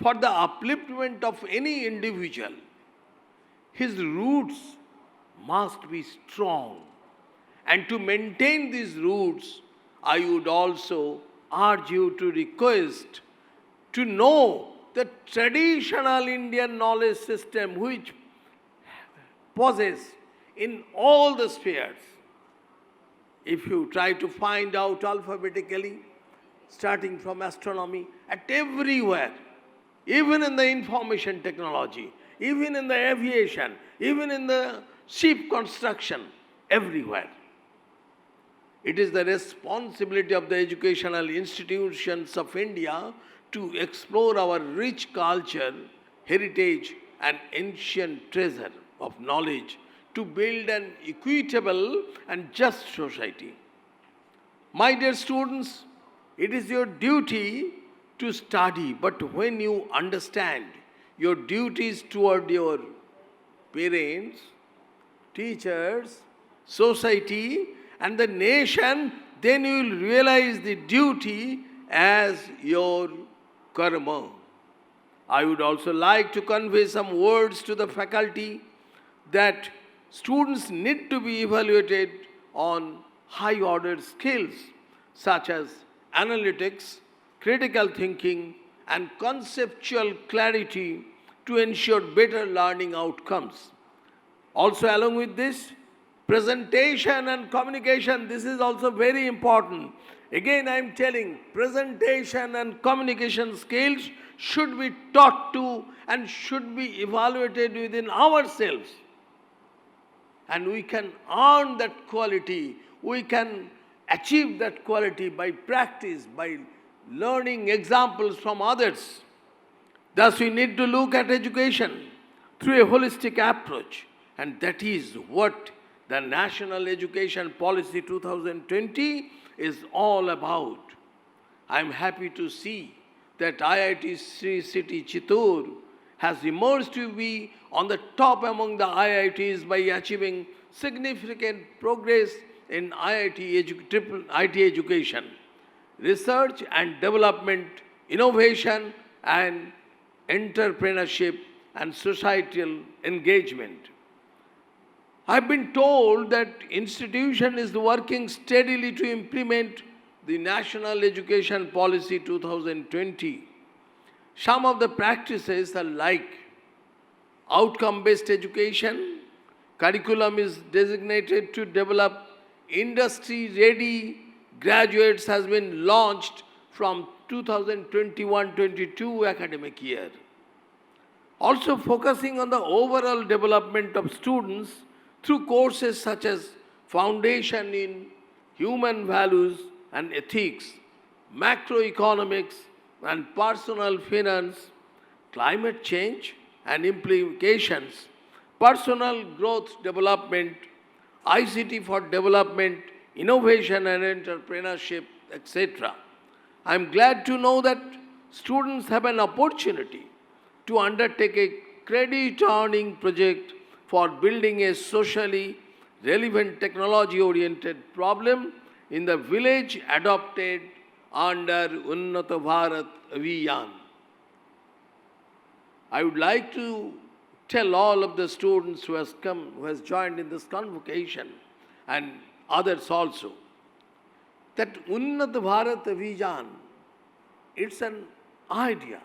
For the upliftment of any individual, his roots must be strong. And to maintain these roots, I would also urge you to request to know the traditional Indian knowledge system which possess in all the spheres. If you try to find out alphabetically, starting from astronomy, at everywhere, even in the information technology, even in the aviation, even in the ship construction, everywhere. It is the responsibility of the educational institutions of India to explore our rich culture, heritage, and ancient treasure of knowledge to build an equitable and just society. My dear students, it is your duty to study, but when you understand your duties toward your parents, teachers, society, and the nation, then you will realize the duty as your karma. I would also like to convey some words to the faculty that students need to be evaluated on high order skills such as analytics, critical thinking, and conceptual clarity to ensure better learning outcomes. Also, along with this, presentation and communication, this is also very important. Again, I am telling, presentation and communication skills should be taught to and should be evaluated within ourselves. And we can earn that quality, we can achieve that quality by practice, by learning examples from others. Thus, we need to look at education through a holistic approach, and that is what the National Education Policy 2020 is all about. I am happy to see that IIT Sri City Chittoor has emerged to be on the top among the IITs by achieving significant progress in IIT education, research and development, innovation and entrepreneurship and societal engagement. I've been told that institution is working steadily to implement the National Education Policy 2020. Some of the practices are like outcome-based education. Curriculum is designated to develop industry-ready graduates has been launched from 2021-22 academic year. Also focusing on the overall development of students through courses such as Foundation in Human Values and Ethics, Macroeconomics and Personal Finance, Climate Change and Implications, Personal Growth Development, ICT for Development, Innovation and Entrepreneurship, etc. I am glad to know that students have an opportunity to undertake a credit-earning project for building a socially relevant technology-oriented problem in the village adopted under Unnata Bharat Abhiyan. I would like to tell all of the students who has joined in this convocation and others also that Unnata Bharat Abhiyan, it's an idea.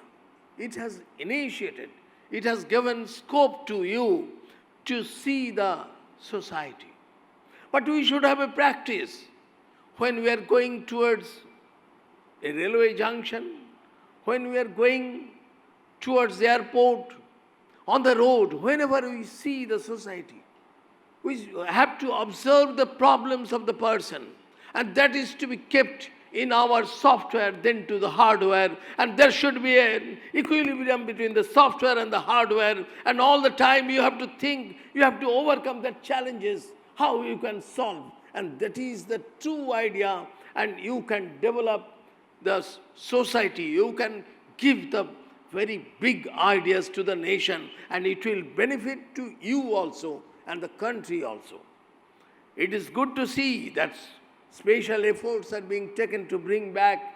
It has initiated, it has given scope to you to see the society. But we should have a practice when we are going towards a railway junction, when we are going towards the airport, on the road, whenever we see the society, we have to observe the problems of the person, and that is to be kept in our software then to the hardware, and there should be an equilibrium between the software and the hardware, and all the time you have to think, you have to overcome the challenges, how you can solve, and that is the true idea, and you can develop the society, you can give the very big ideas to the nation, and it will benefit to you also and the country also. It is good to see that special efforts are being taken to bring back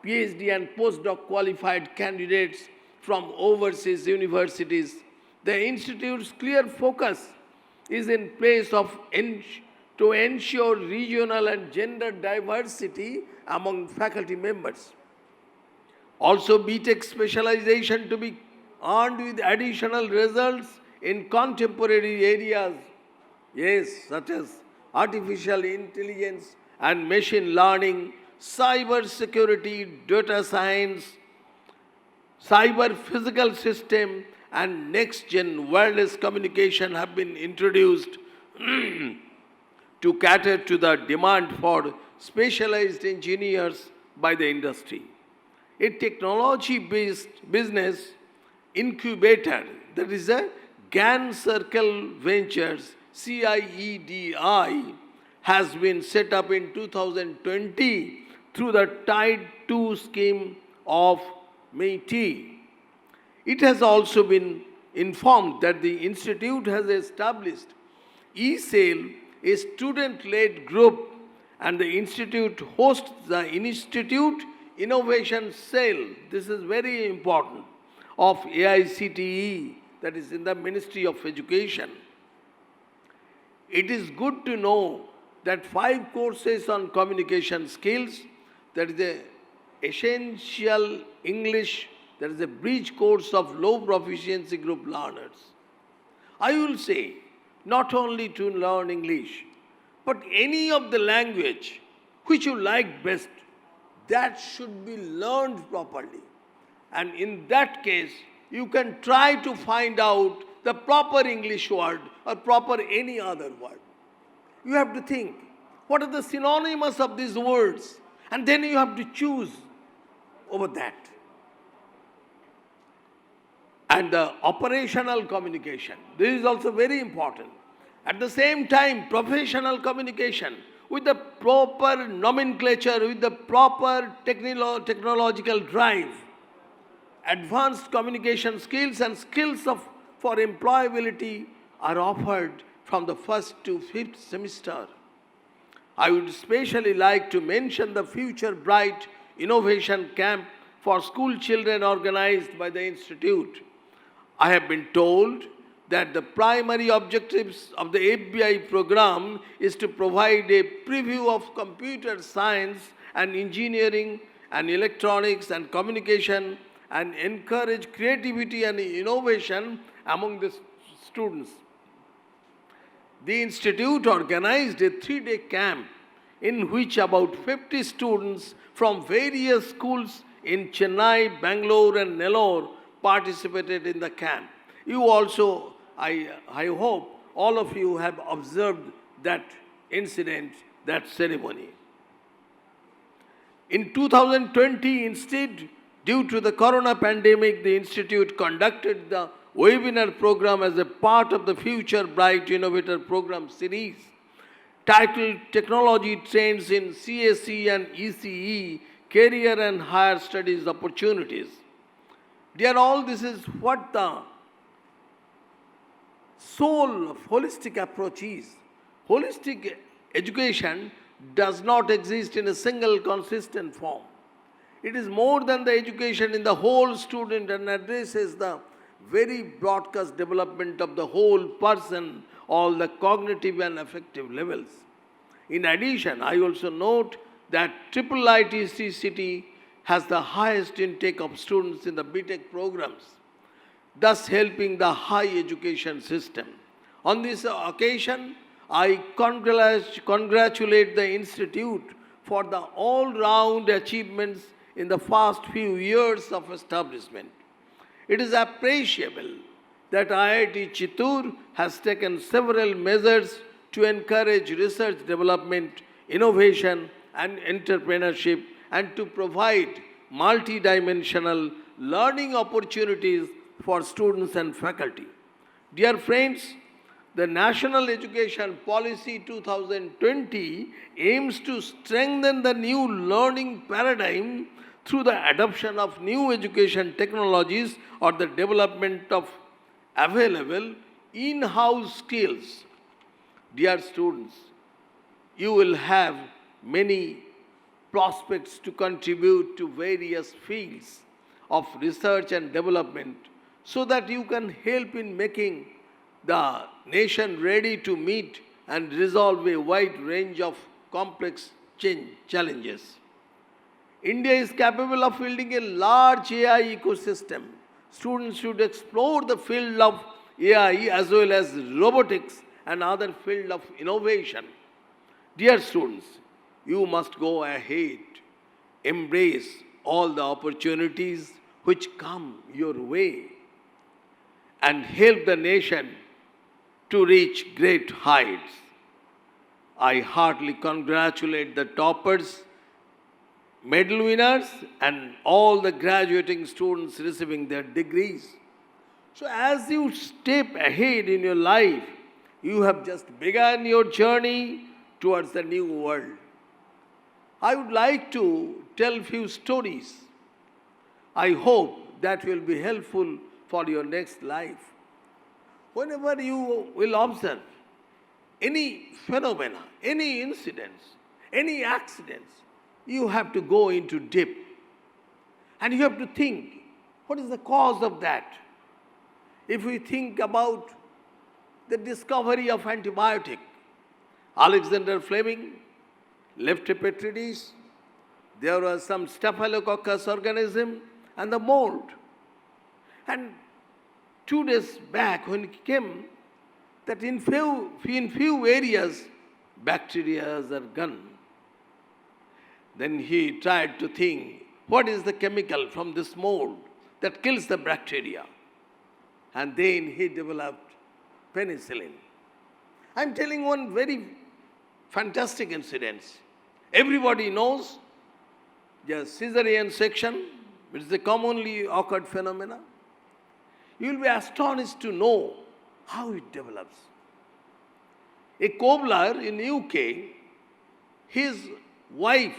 PhD and postdoc qualified candidates from overseas universities. The Institute's clear focus is in place to ensure regional and gender diversity among faculty members. Also, BTech specialization to be earned with additional results in contemporary areas, yes, such as artificial intelligence and machine learning, cyber security, data science, cyber physical system, and next-gen wireless communication have been introduced to cater to the demand for specialized engineers by the industry. A technology-based business incubator, that is a GAN Circle Ventures, CIEDI, has been set up in 2020 through the Tide 2 scheme of MIT. It has also been informed that the institute has established eSale, a student-led group, and the institute hosts the Institute Innovation Cell. This is very important, of IICTE, that is in the Ministry of Education. It is good to know that 5 courses on communication skills, that is the essential English, that is a bridge course of low proficiency group learners. I will say, not only to learn English, but any of the language which you like best, that should be learned properly. And in that case, you can try to find out the proper English word or proper any other word. You have to think, what are the synonymous of these words? And then you have to choose over that. And the operational communication, this is also very important. At the same time, professional communication with the proper nomenclature, with the proper technological drive, advanced communication skills and skills for employability are offered from the 1st to 5th semester. I would especially like to mention the Future Bright Innovation Camp for school children organized by the Institute. I have been told that the primary objectives of the FBI program is to provide a preview of computer science and engineering and electronics and communication and encourage creativity and innovation among the students. The institute organized a 3-day camp in which about 50 students from various schools in Chennai, Bangalore and Nellore participated in the camp. You also, I hope all of you have observed that incident, that ceremony. In 2020, instead, due to the corona pandemic, the institute conducted the webinar program as a part of the Future Bright Innovator Program series, titled Technology Trends in CSE and ECE, Career and Higher Studies Opportunities. Dear all, this is what the soul of holistic approach is. Holistic education does not exist in a single consistent form. It is more than the education in the whole student and addresses the very broadcast development of the whole person, all the cognitive and affective levels. In addition, I also note that IIIT City has the highest intake of students in the BTech programs, thus helping the higher education system. On this occasion, I congratulate the Institute for the all-round achievements in the past few years of establishment. It is appreciable that IIT Chittoor has taken several measures to encourage research development, innovation and entrepreneurship, and to provide multidimensional learning opportunities for students and faculty. Dear friends, the National Education Policy 2020 aims to strengthen the new learning paradigm through the adoption of new education technologies or the development of available in-house skills. Dear students, you will have many prospects to contribute to various fields of research and development so that you can help in making the nation ready to meet and resolve a wide range of complex challenges. India is capable of building a large AI ecosystem. Students should explore the field of AI as well as robotics and other field of innovation. Dear students, you must go ahead, embrace all the opportunities which come your way, and help the nation to reach great heights. I heartily congratulate the toppers, medal winners, and all the graduating students receiving their degrees. So, as you step ahead in your life, you have just begun your journey towards the new world. I would like to tell a few stories. I hope that will be helpful for your next life. Whenever you will observe any phenomena, any incidents, any accidents, you have to go into deep. And you have to think, what is the cause of that? If we think about the discovery of antibiotic, Alexander Fleming left a petri dish. There was some staphylococcus organism and the mold. And 2 days back when it came, that in few areas, bacteria are gone. Then he tried to think, what is the chemical from this mold that kills the bacteria? And then he developed penicillin. I'm telling one very fantastic incident. Everybody knows the cesarean section, which is a commonly occurred phenomena. You will be astonished to know how it develops. A cobbler in UK, his wife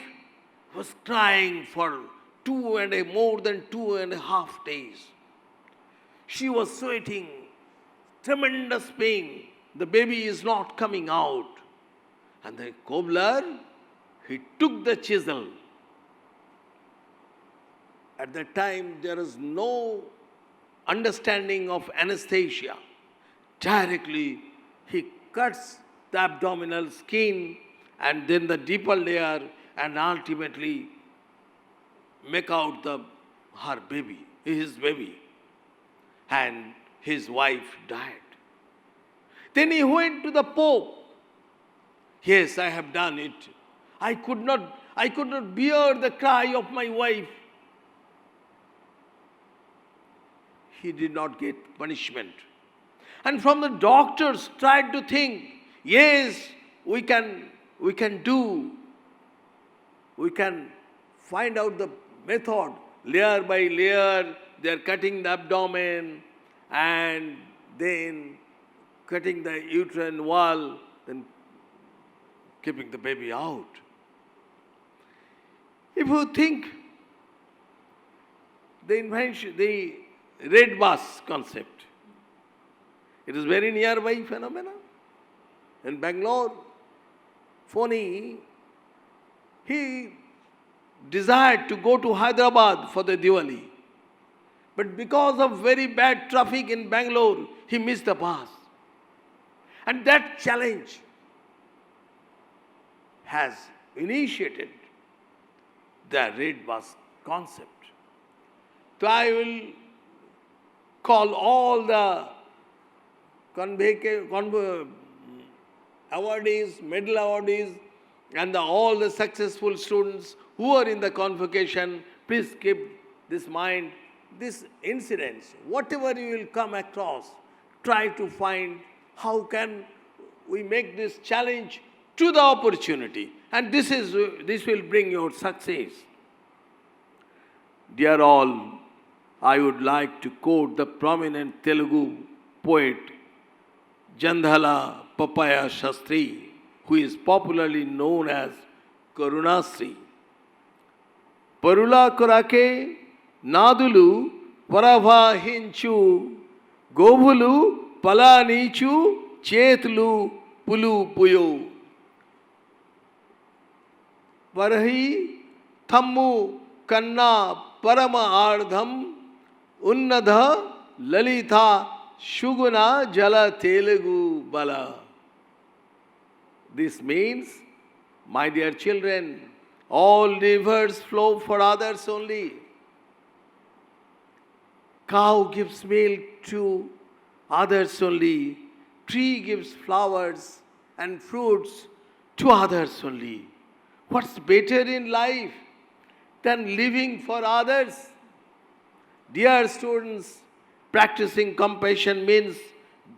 was crying for more than 2.5 days. She was sweating, tremendous pain. The baby is not coming out. And the cobbler, he took the chisel. At that time, there is no understanding of anesthesia. Directly, he cuts the abdominal skin and then the deeper layer and ultimately make out his baby. And his wife died. Then he went to the Pope. Yes, I have done it. I could not bear the cry of my wife. He did not get punishment. And from the doctors tried to think, yes, we can find out the method. Layer by layer, they are cutting the abdomen and then cutting the uterine wall, then keeping the baby out. If you think the red bus concept, it is very nearby phenomena. In Bangalore, Phony, he desired to go to Hyderabad for the Diwali. But because of very bad traffic in Bangalore, he missed the bus. And that challenge has initiated the red bus concept. So I will call all the awardees, medal awardees, and all the successful students who are in the convocation. Please keep this mind, these incidents, whatever you will come across, try to find how can we make this challenge to the opportunity. And this will bring your success. Dear all, I would like to quote the prominent Telugu poet Jandhala Papaya Shastri, who is popularly known as Karunasri. Parula korake nadulu paravahinchu govulu palanichu chetlu pulu puyo. Varahi thammu kanna parama ardham unnadha lalita shuguna jala telugu bala. This means, my dear children All rivers flow for others only. Cow gives milk to others only. Tree gives flowers and fruits to others only. What's better in life than living for others? Dear students, practicing compassion means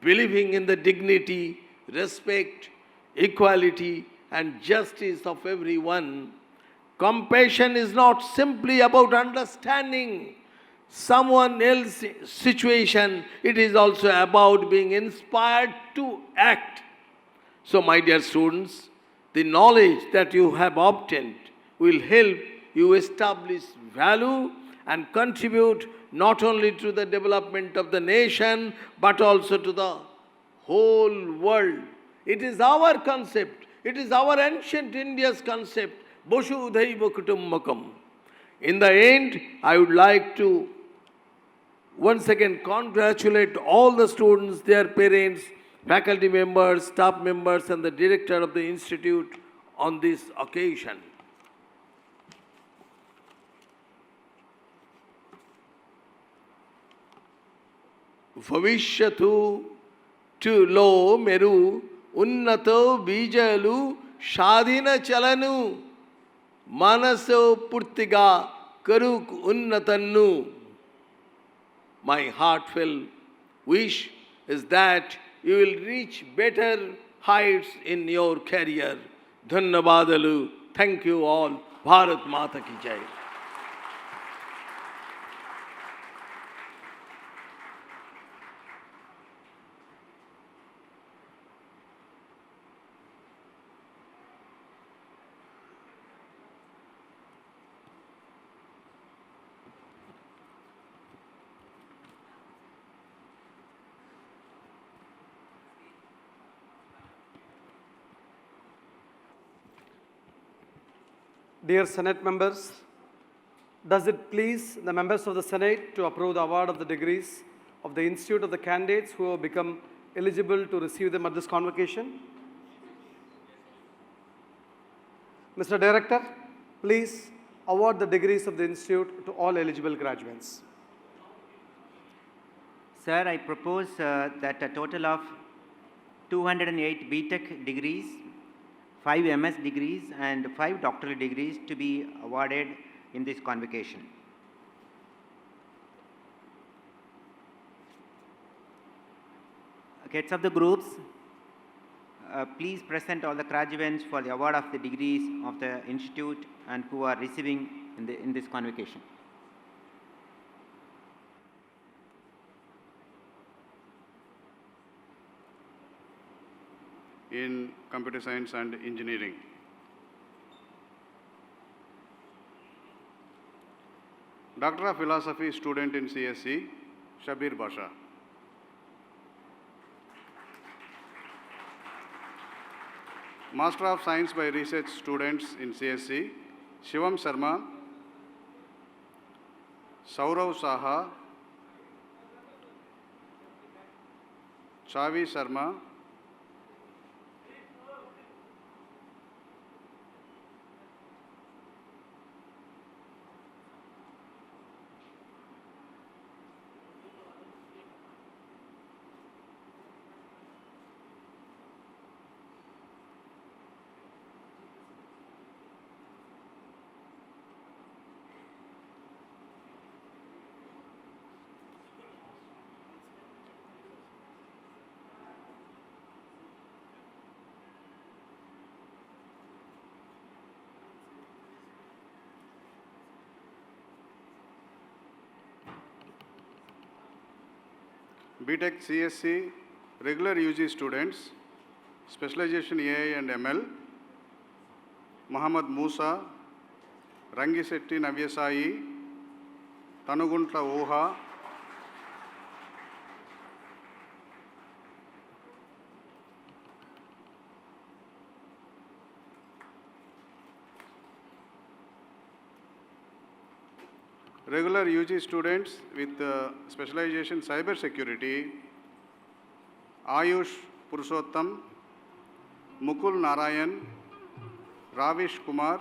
believing in the dignity, respect, equality, and justice of everyone. Compassion is not simply about understanding someone else's situation, it is also about being inspired to act. So, my dear students, the knowledge that you have obtained will help you establish value and contribute not only to the development of the nation but also to the whole world. It is our concept, it is our ancient India's concept, Vasudhaiva Kutumbakam. In the end, I would like to once again congratulate all the students, their parents, faculty members, staff members, and the director of the institute on this occasion. భవిష్యత్తు లో మెరు ఉన్నతో బీజాలు షాదిన చలను మనసు పూర్తిగా కరుకు ఉన్నతన్ను. My heartfelt wish is that you will reach better heights in your career. Dhanyavadalu. Thank you all. Bharat Mata ki Jai. Dear Senate members, does it please the members of the Senate to approve the award of the degrees of the Institute of the candidates who have become eligible to receive them at this convocation? Mr. Director, please award the degrees of the Institute to all eligible graduates. Sir, I propose that a total of 208 BTech degrees, 5 MS degrees and 5 doctoral degrees to be awarded in this convocation. Heads of the groups, please present all the graduates for the award of the degrees of the institute and who are receiving in this convocation. In computer science and engineering. Doctor of Philosophy student in CSC, Shabir Basha. Master of Science by Research students in CSC, Shivam Sharma, Saurav Saha, Chavi Sharma, BTech CSC regular UG students, specialization AI and ML, Muhammad Musa, Rangisetti Navyasai, Tanugunta Oha, regular UG students with specialization cyber security, Ayush Purushottam, Mukul Narayan, Ravish Kumar,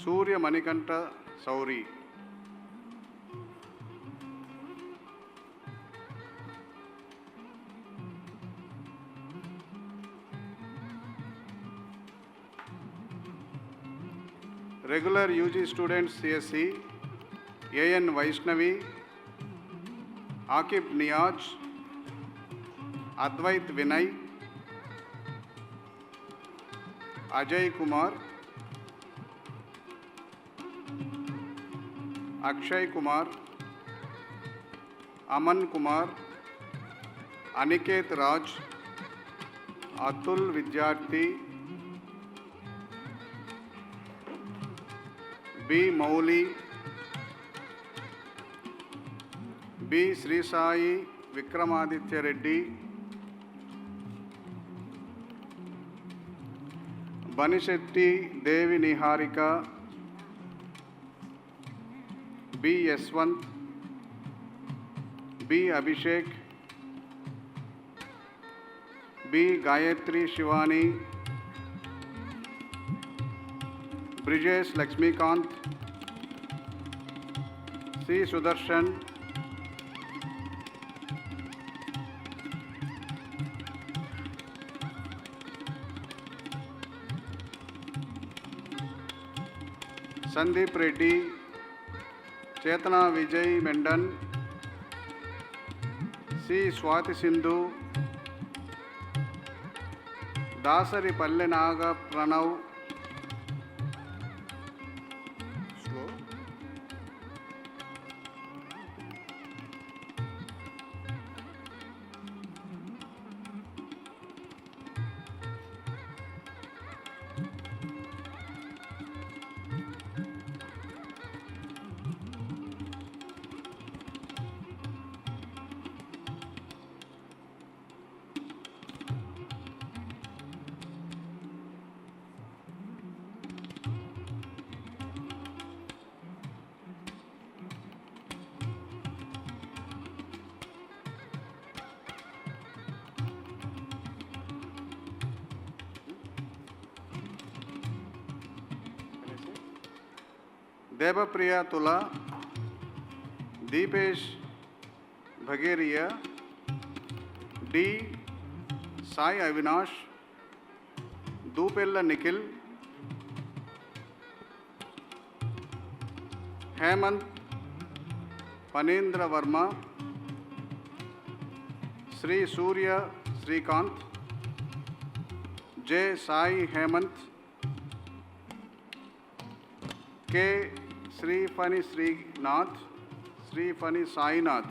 Surya Manikanta Sauri. Regular UG students CSC, AN Vaishnavi, Akib Niyaj, Advait Vinay, Ajay Kumar, Akshay Kumar, Aman Kumar, Aniket Raj, Atul Vidyarthi, B. Mauli, B. Sri Sai Vikramaditya Reddy, Banishetti Devi Niharika, B. Yaswant, B. Abhishek, B. Gayatri Shivani, Brijesh Lakshmikant, C. Sudarshan, Sandeep Reddy, Chetana Vijay Mendan, C. Swati Sindhu, Dasari Palle Naga Pranav, Devapriya Tula, Deepesh Bhageria, D. Sai Avinash, Dupella Nikhil, Hemant Panendra Verma, Sri Surya Srikant, J. Sai Hemant, K. Sri Fani Srinath, Sri Fani Sainath,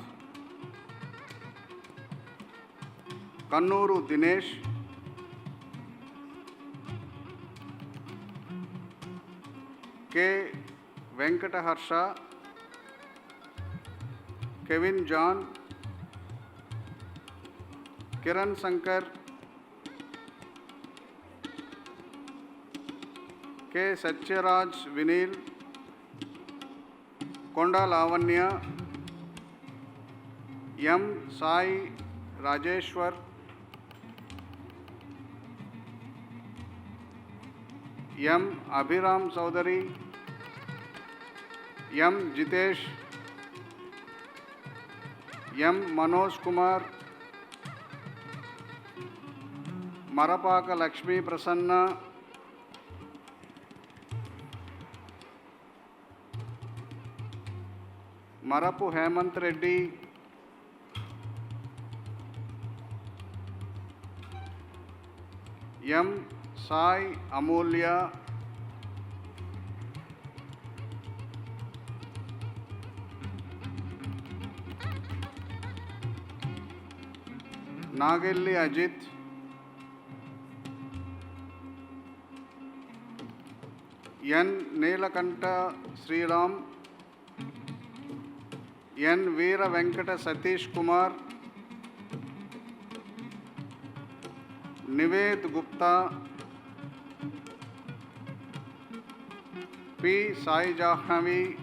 Kannuru Dinesh, K. Venkataharsha, Kevin John, Kiran Sankar, K. Satyaraj Vinil, Konda Lavanya, M. Sai Rajeshwar, M. Abhiram Chaudhary, M. Jitesh, M. Manoj Kumar, Marapaka Lakshmi Prasanna, Marapu Hemant Reddy, M. Sai Amulya, Nagelli Ajit, N. Neelakanta Sriram, N. Veera Venkata Satish Kumar, Nived Gupta, P. Sai Jahnavi,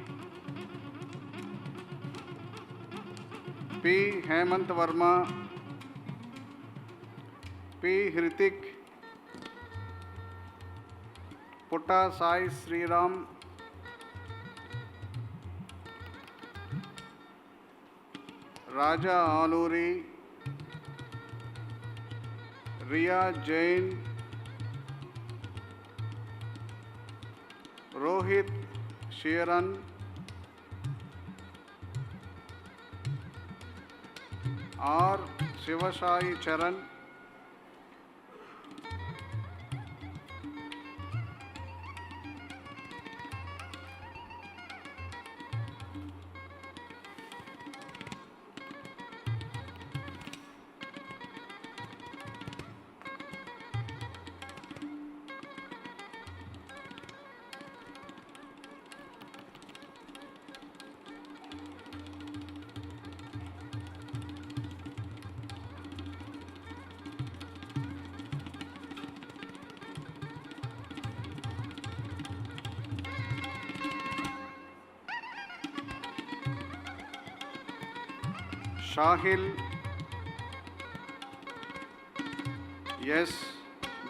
P. Hemant Verma, P. Hrithik, Putta Sai Sriram, Raja Aluri, Riya Jain, Rohit Sheeran, R. Shivasai Charan, Shahil, yes.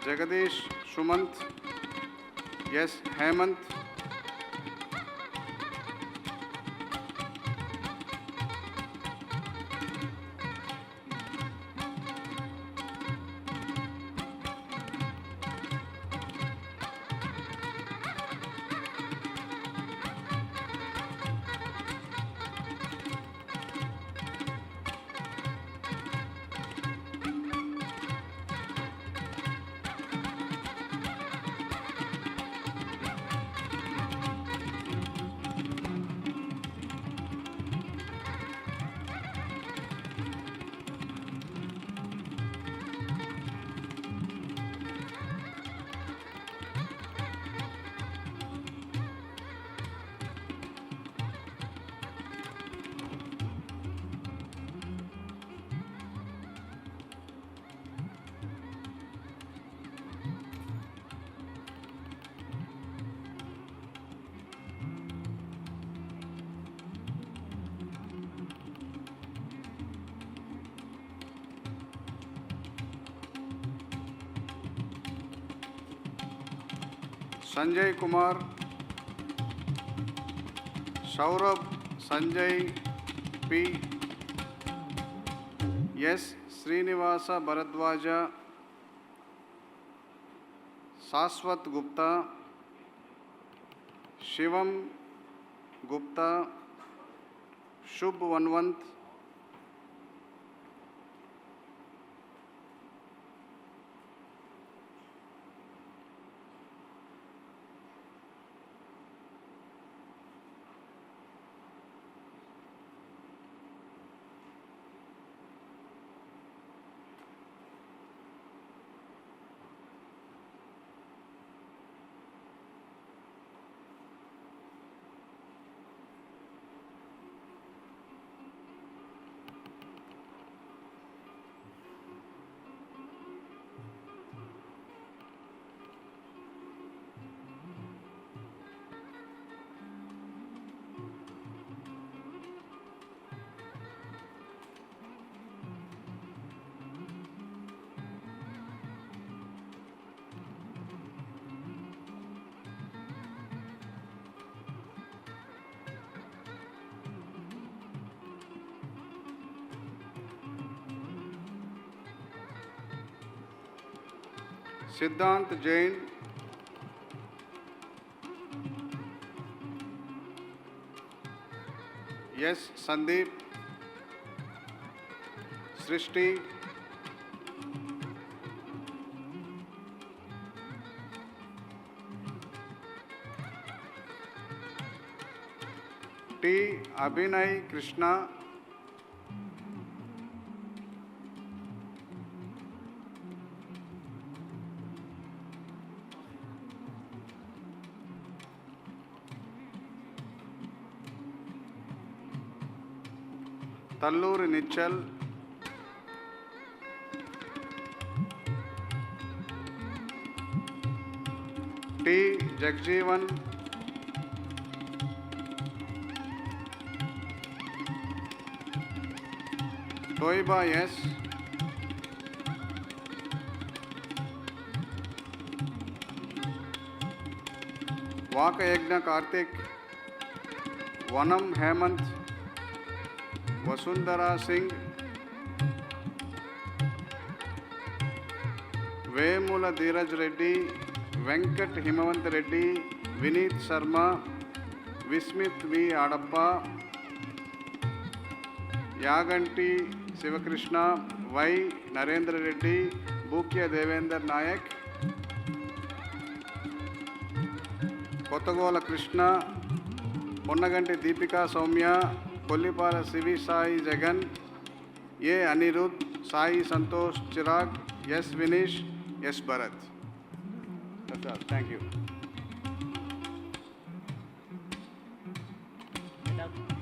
Jagadish Sumant, yes. Hemant, Sanjay Kumar, Saurabh Sanjay P, yes. Srinivasa Bharadwaja, Saswat Gupta, Shivam Gupta, Shubh Vanwant, Siddhant Jain, yes. Sandeep, Srishti, T. Abhinay Krishna, Talluri Nichal, T. Jagjeevan, Toiba, yes. Vaka Yagna Karthik, Vanam Hemant, Vasundhara Singh, Vemula Dheeraj Reddy, Venkat Himavant Reddy, Vineet Sharma, Vismit V. Adappa, Yaganti Sivakrishna, Y. Narendra Reddy, Bukya Devendra Nayak, Kotagola Krishna, Ponnaganti Deepika Soumya, Kollipala Sivi Sai Jagan, A. Anirudh, Sai Santosh Chirag, S. Vinish, S. Bharat. That's all. Thank you.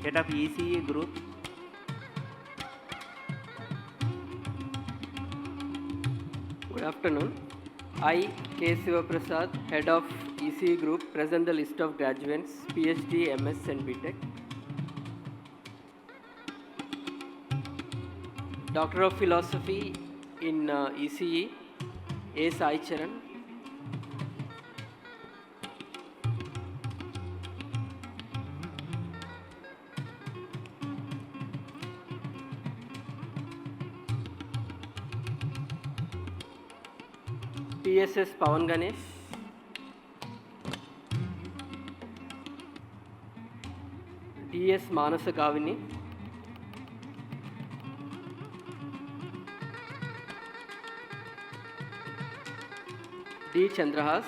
Head of ECE group. Good afternoon. I, K. Sivaprasad, Head of ECE Group, present the list of graduates, PhD, MS and BTech. Doctor of Philosophy in ECE, A. Sai Charan. PSS Pawan Ganesh. DS Manasa Kavini. D. Chandrahas.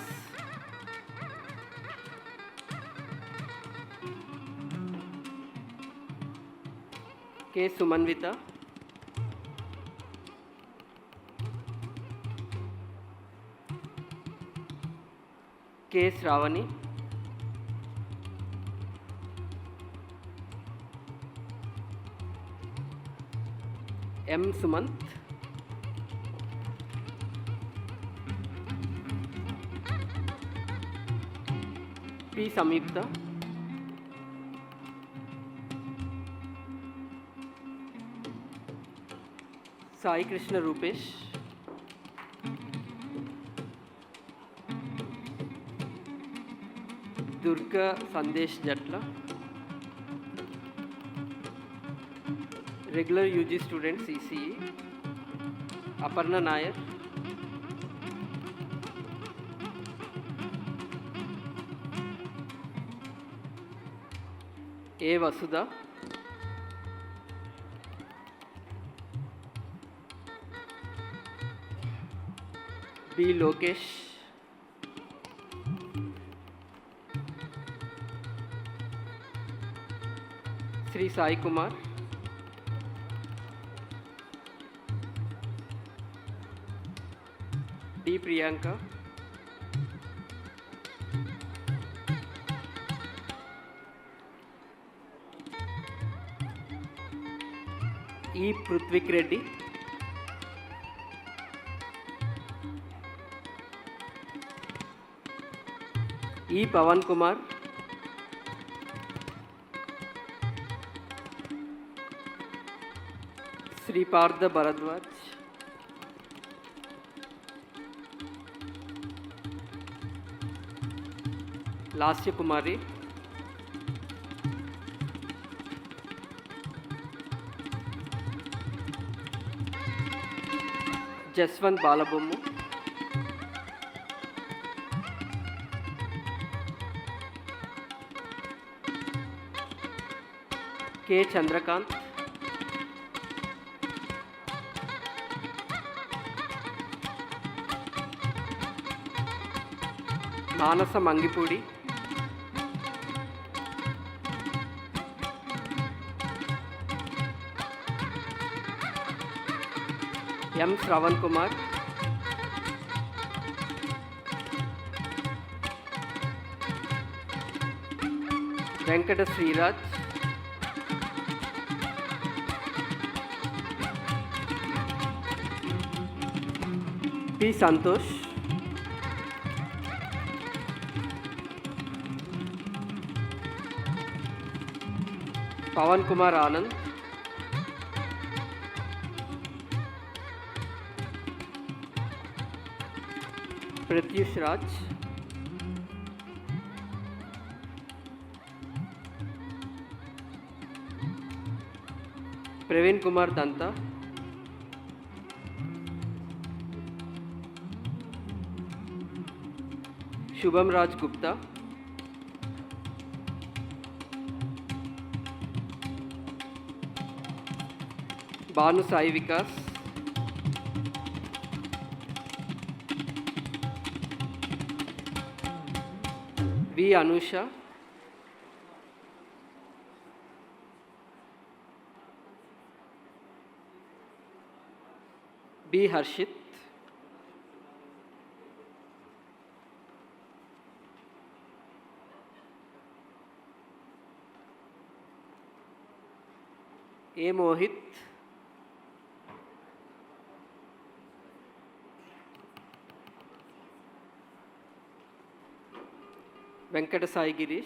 K. Sumanvita. K. Shravani. M. Sumant. P. Samyukta. Sai Krishna Rupesh. Durga Sandesh Jatla. Regular UG students ECE. Aparna Nair. A. Vasudha. B. Lokesh. Sri Sai Kumar. D. Priyanka. E. Prithvik Reddy. E. Pawan Kumar. Sri Partha Bharadwaj. Lasya Kumari. Jaswant Balabommu. K. Chandrakant. Manasa Mangipudi. M. Shravan Kumar. Venkata Sriraj. P. Santosh. Pawan Kumar Anand. Pratyush Raj. Praveen Kumar Danta, Shubham Raj Gupta, Banu Sai Vikas, V. Anusha, B. Harshit, A. Mohit, Venkata Sai Girish,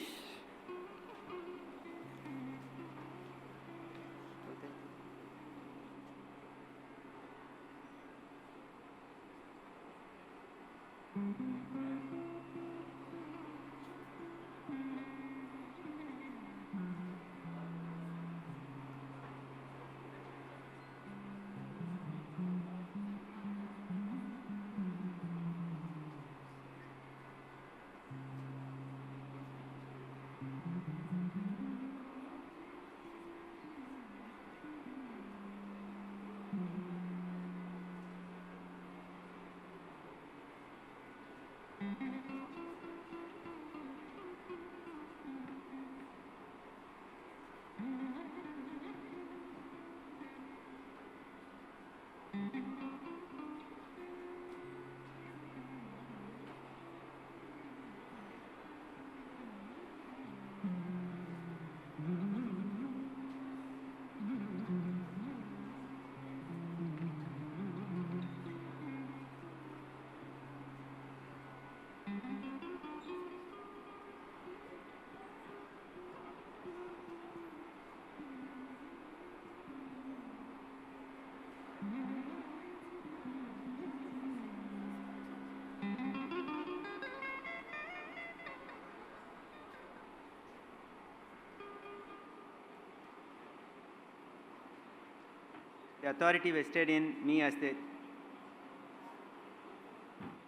The authority vested in me as the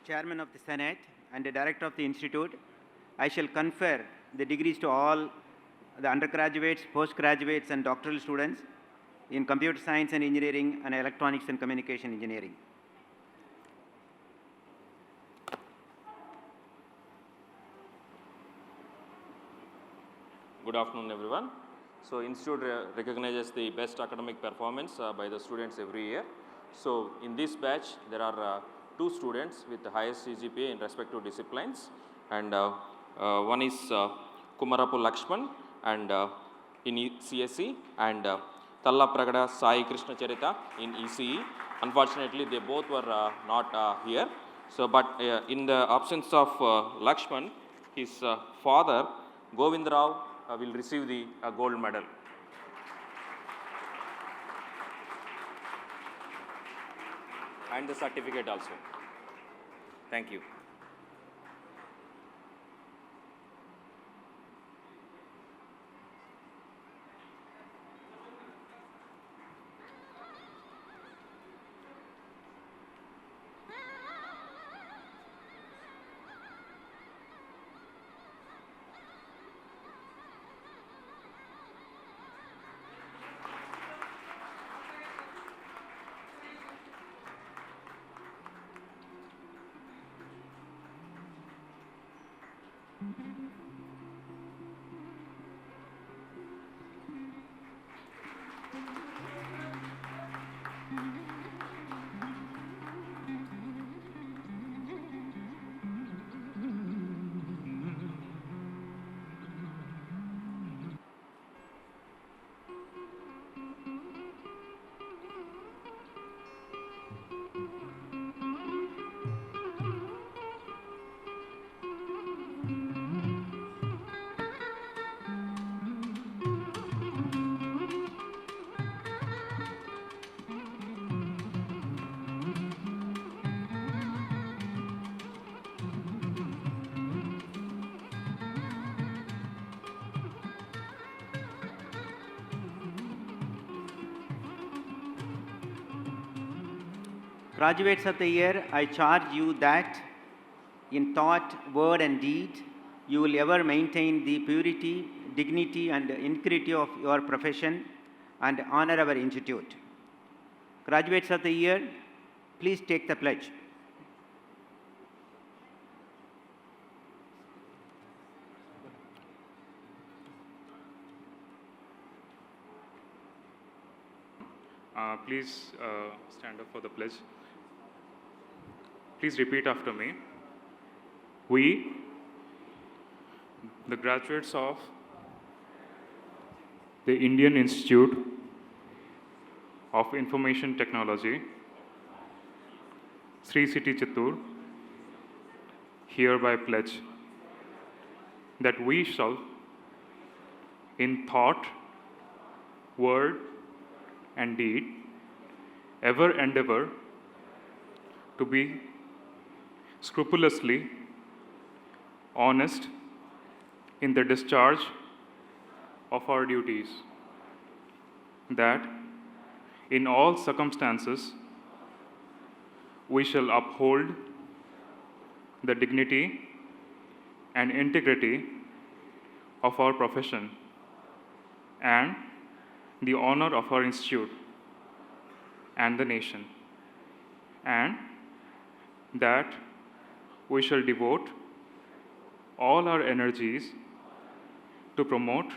Chairman of the Senate and the Director of the Institute, I shall confer the degrees to all the undergraduates, postgraduates and doctoral students in Computer Science and Engineering and Electronics and Communication Engineering. Good afternoon, everyone. So, Institute recognizes the best academic performance by the students every year. So, in this batch, there are 2 students with the highest CGPA in respective disciplines, and one is Kumarapu Lakshman and in CSE, and Talla Pragada Sai Krishna Charita in ECE. Unfortunately, they both were not here. So, but in the absence of Lakshman, his father Govindrao will receive the gold medal. And the certificate also. Thank you. Graduates of the year, I charge you that in thought, word, and deed, you will ever maintain the purity, dignity, and integrity of your profession and honor our institute. Graduates of the year, please take the pledge. Please stand up for the pledge. Please repeat after me. We, the graduates of the Indian Institute of Information Technology, Sri City Chittoor, hereby pledge that we shall, in thought, word, and deed, ever endeavor to be scrupulously honest in the discharge of our duties, that in all circumstances we shall uphold the dignity and integrity of our profession and the honor of our institute and the nation, and that we shall devote all our energies to promote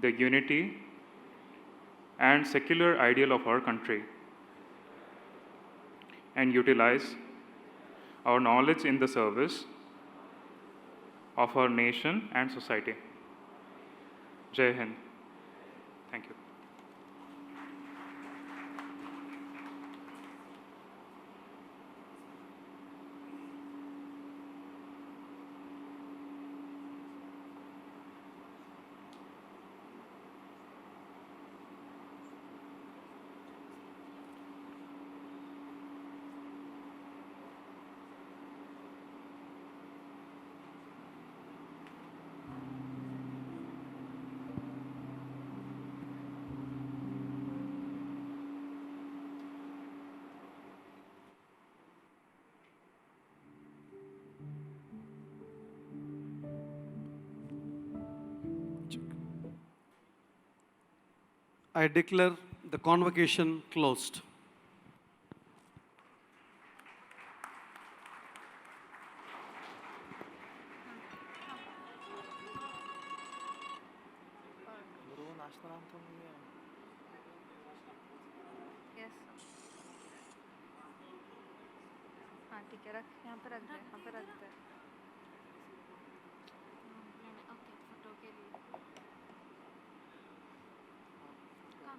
the unity and secular ideal of our country and utilize our knowledge in the service of our nation and society. Jai Hind. Thank you. I declare the convocation closed. Yes हाँ ठीक है रख यहाँ पे रख दे यहाँ पे रख दे ओके फोटो के लिए कहाँ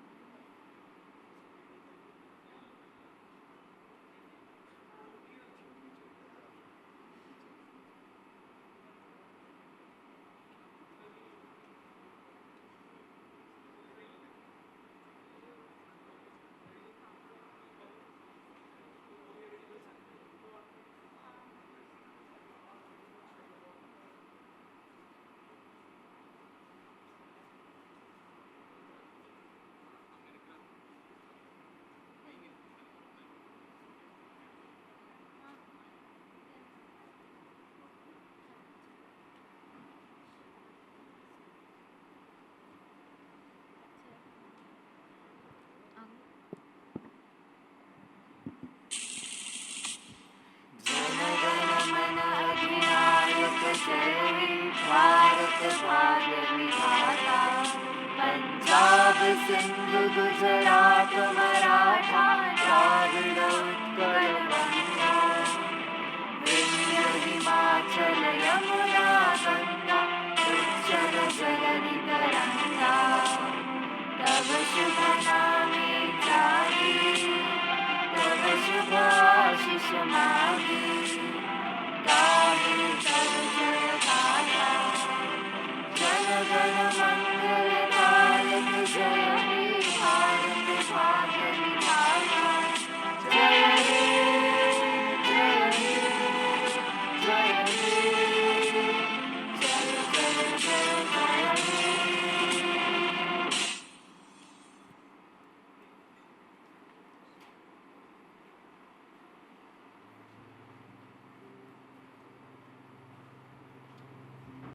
भारत भाग्य विधाता पंजाब सिंधु गुजरात मराठा द्राविड़ उत्कल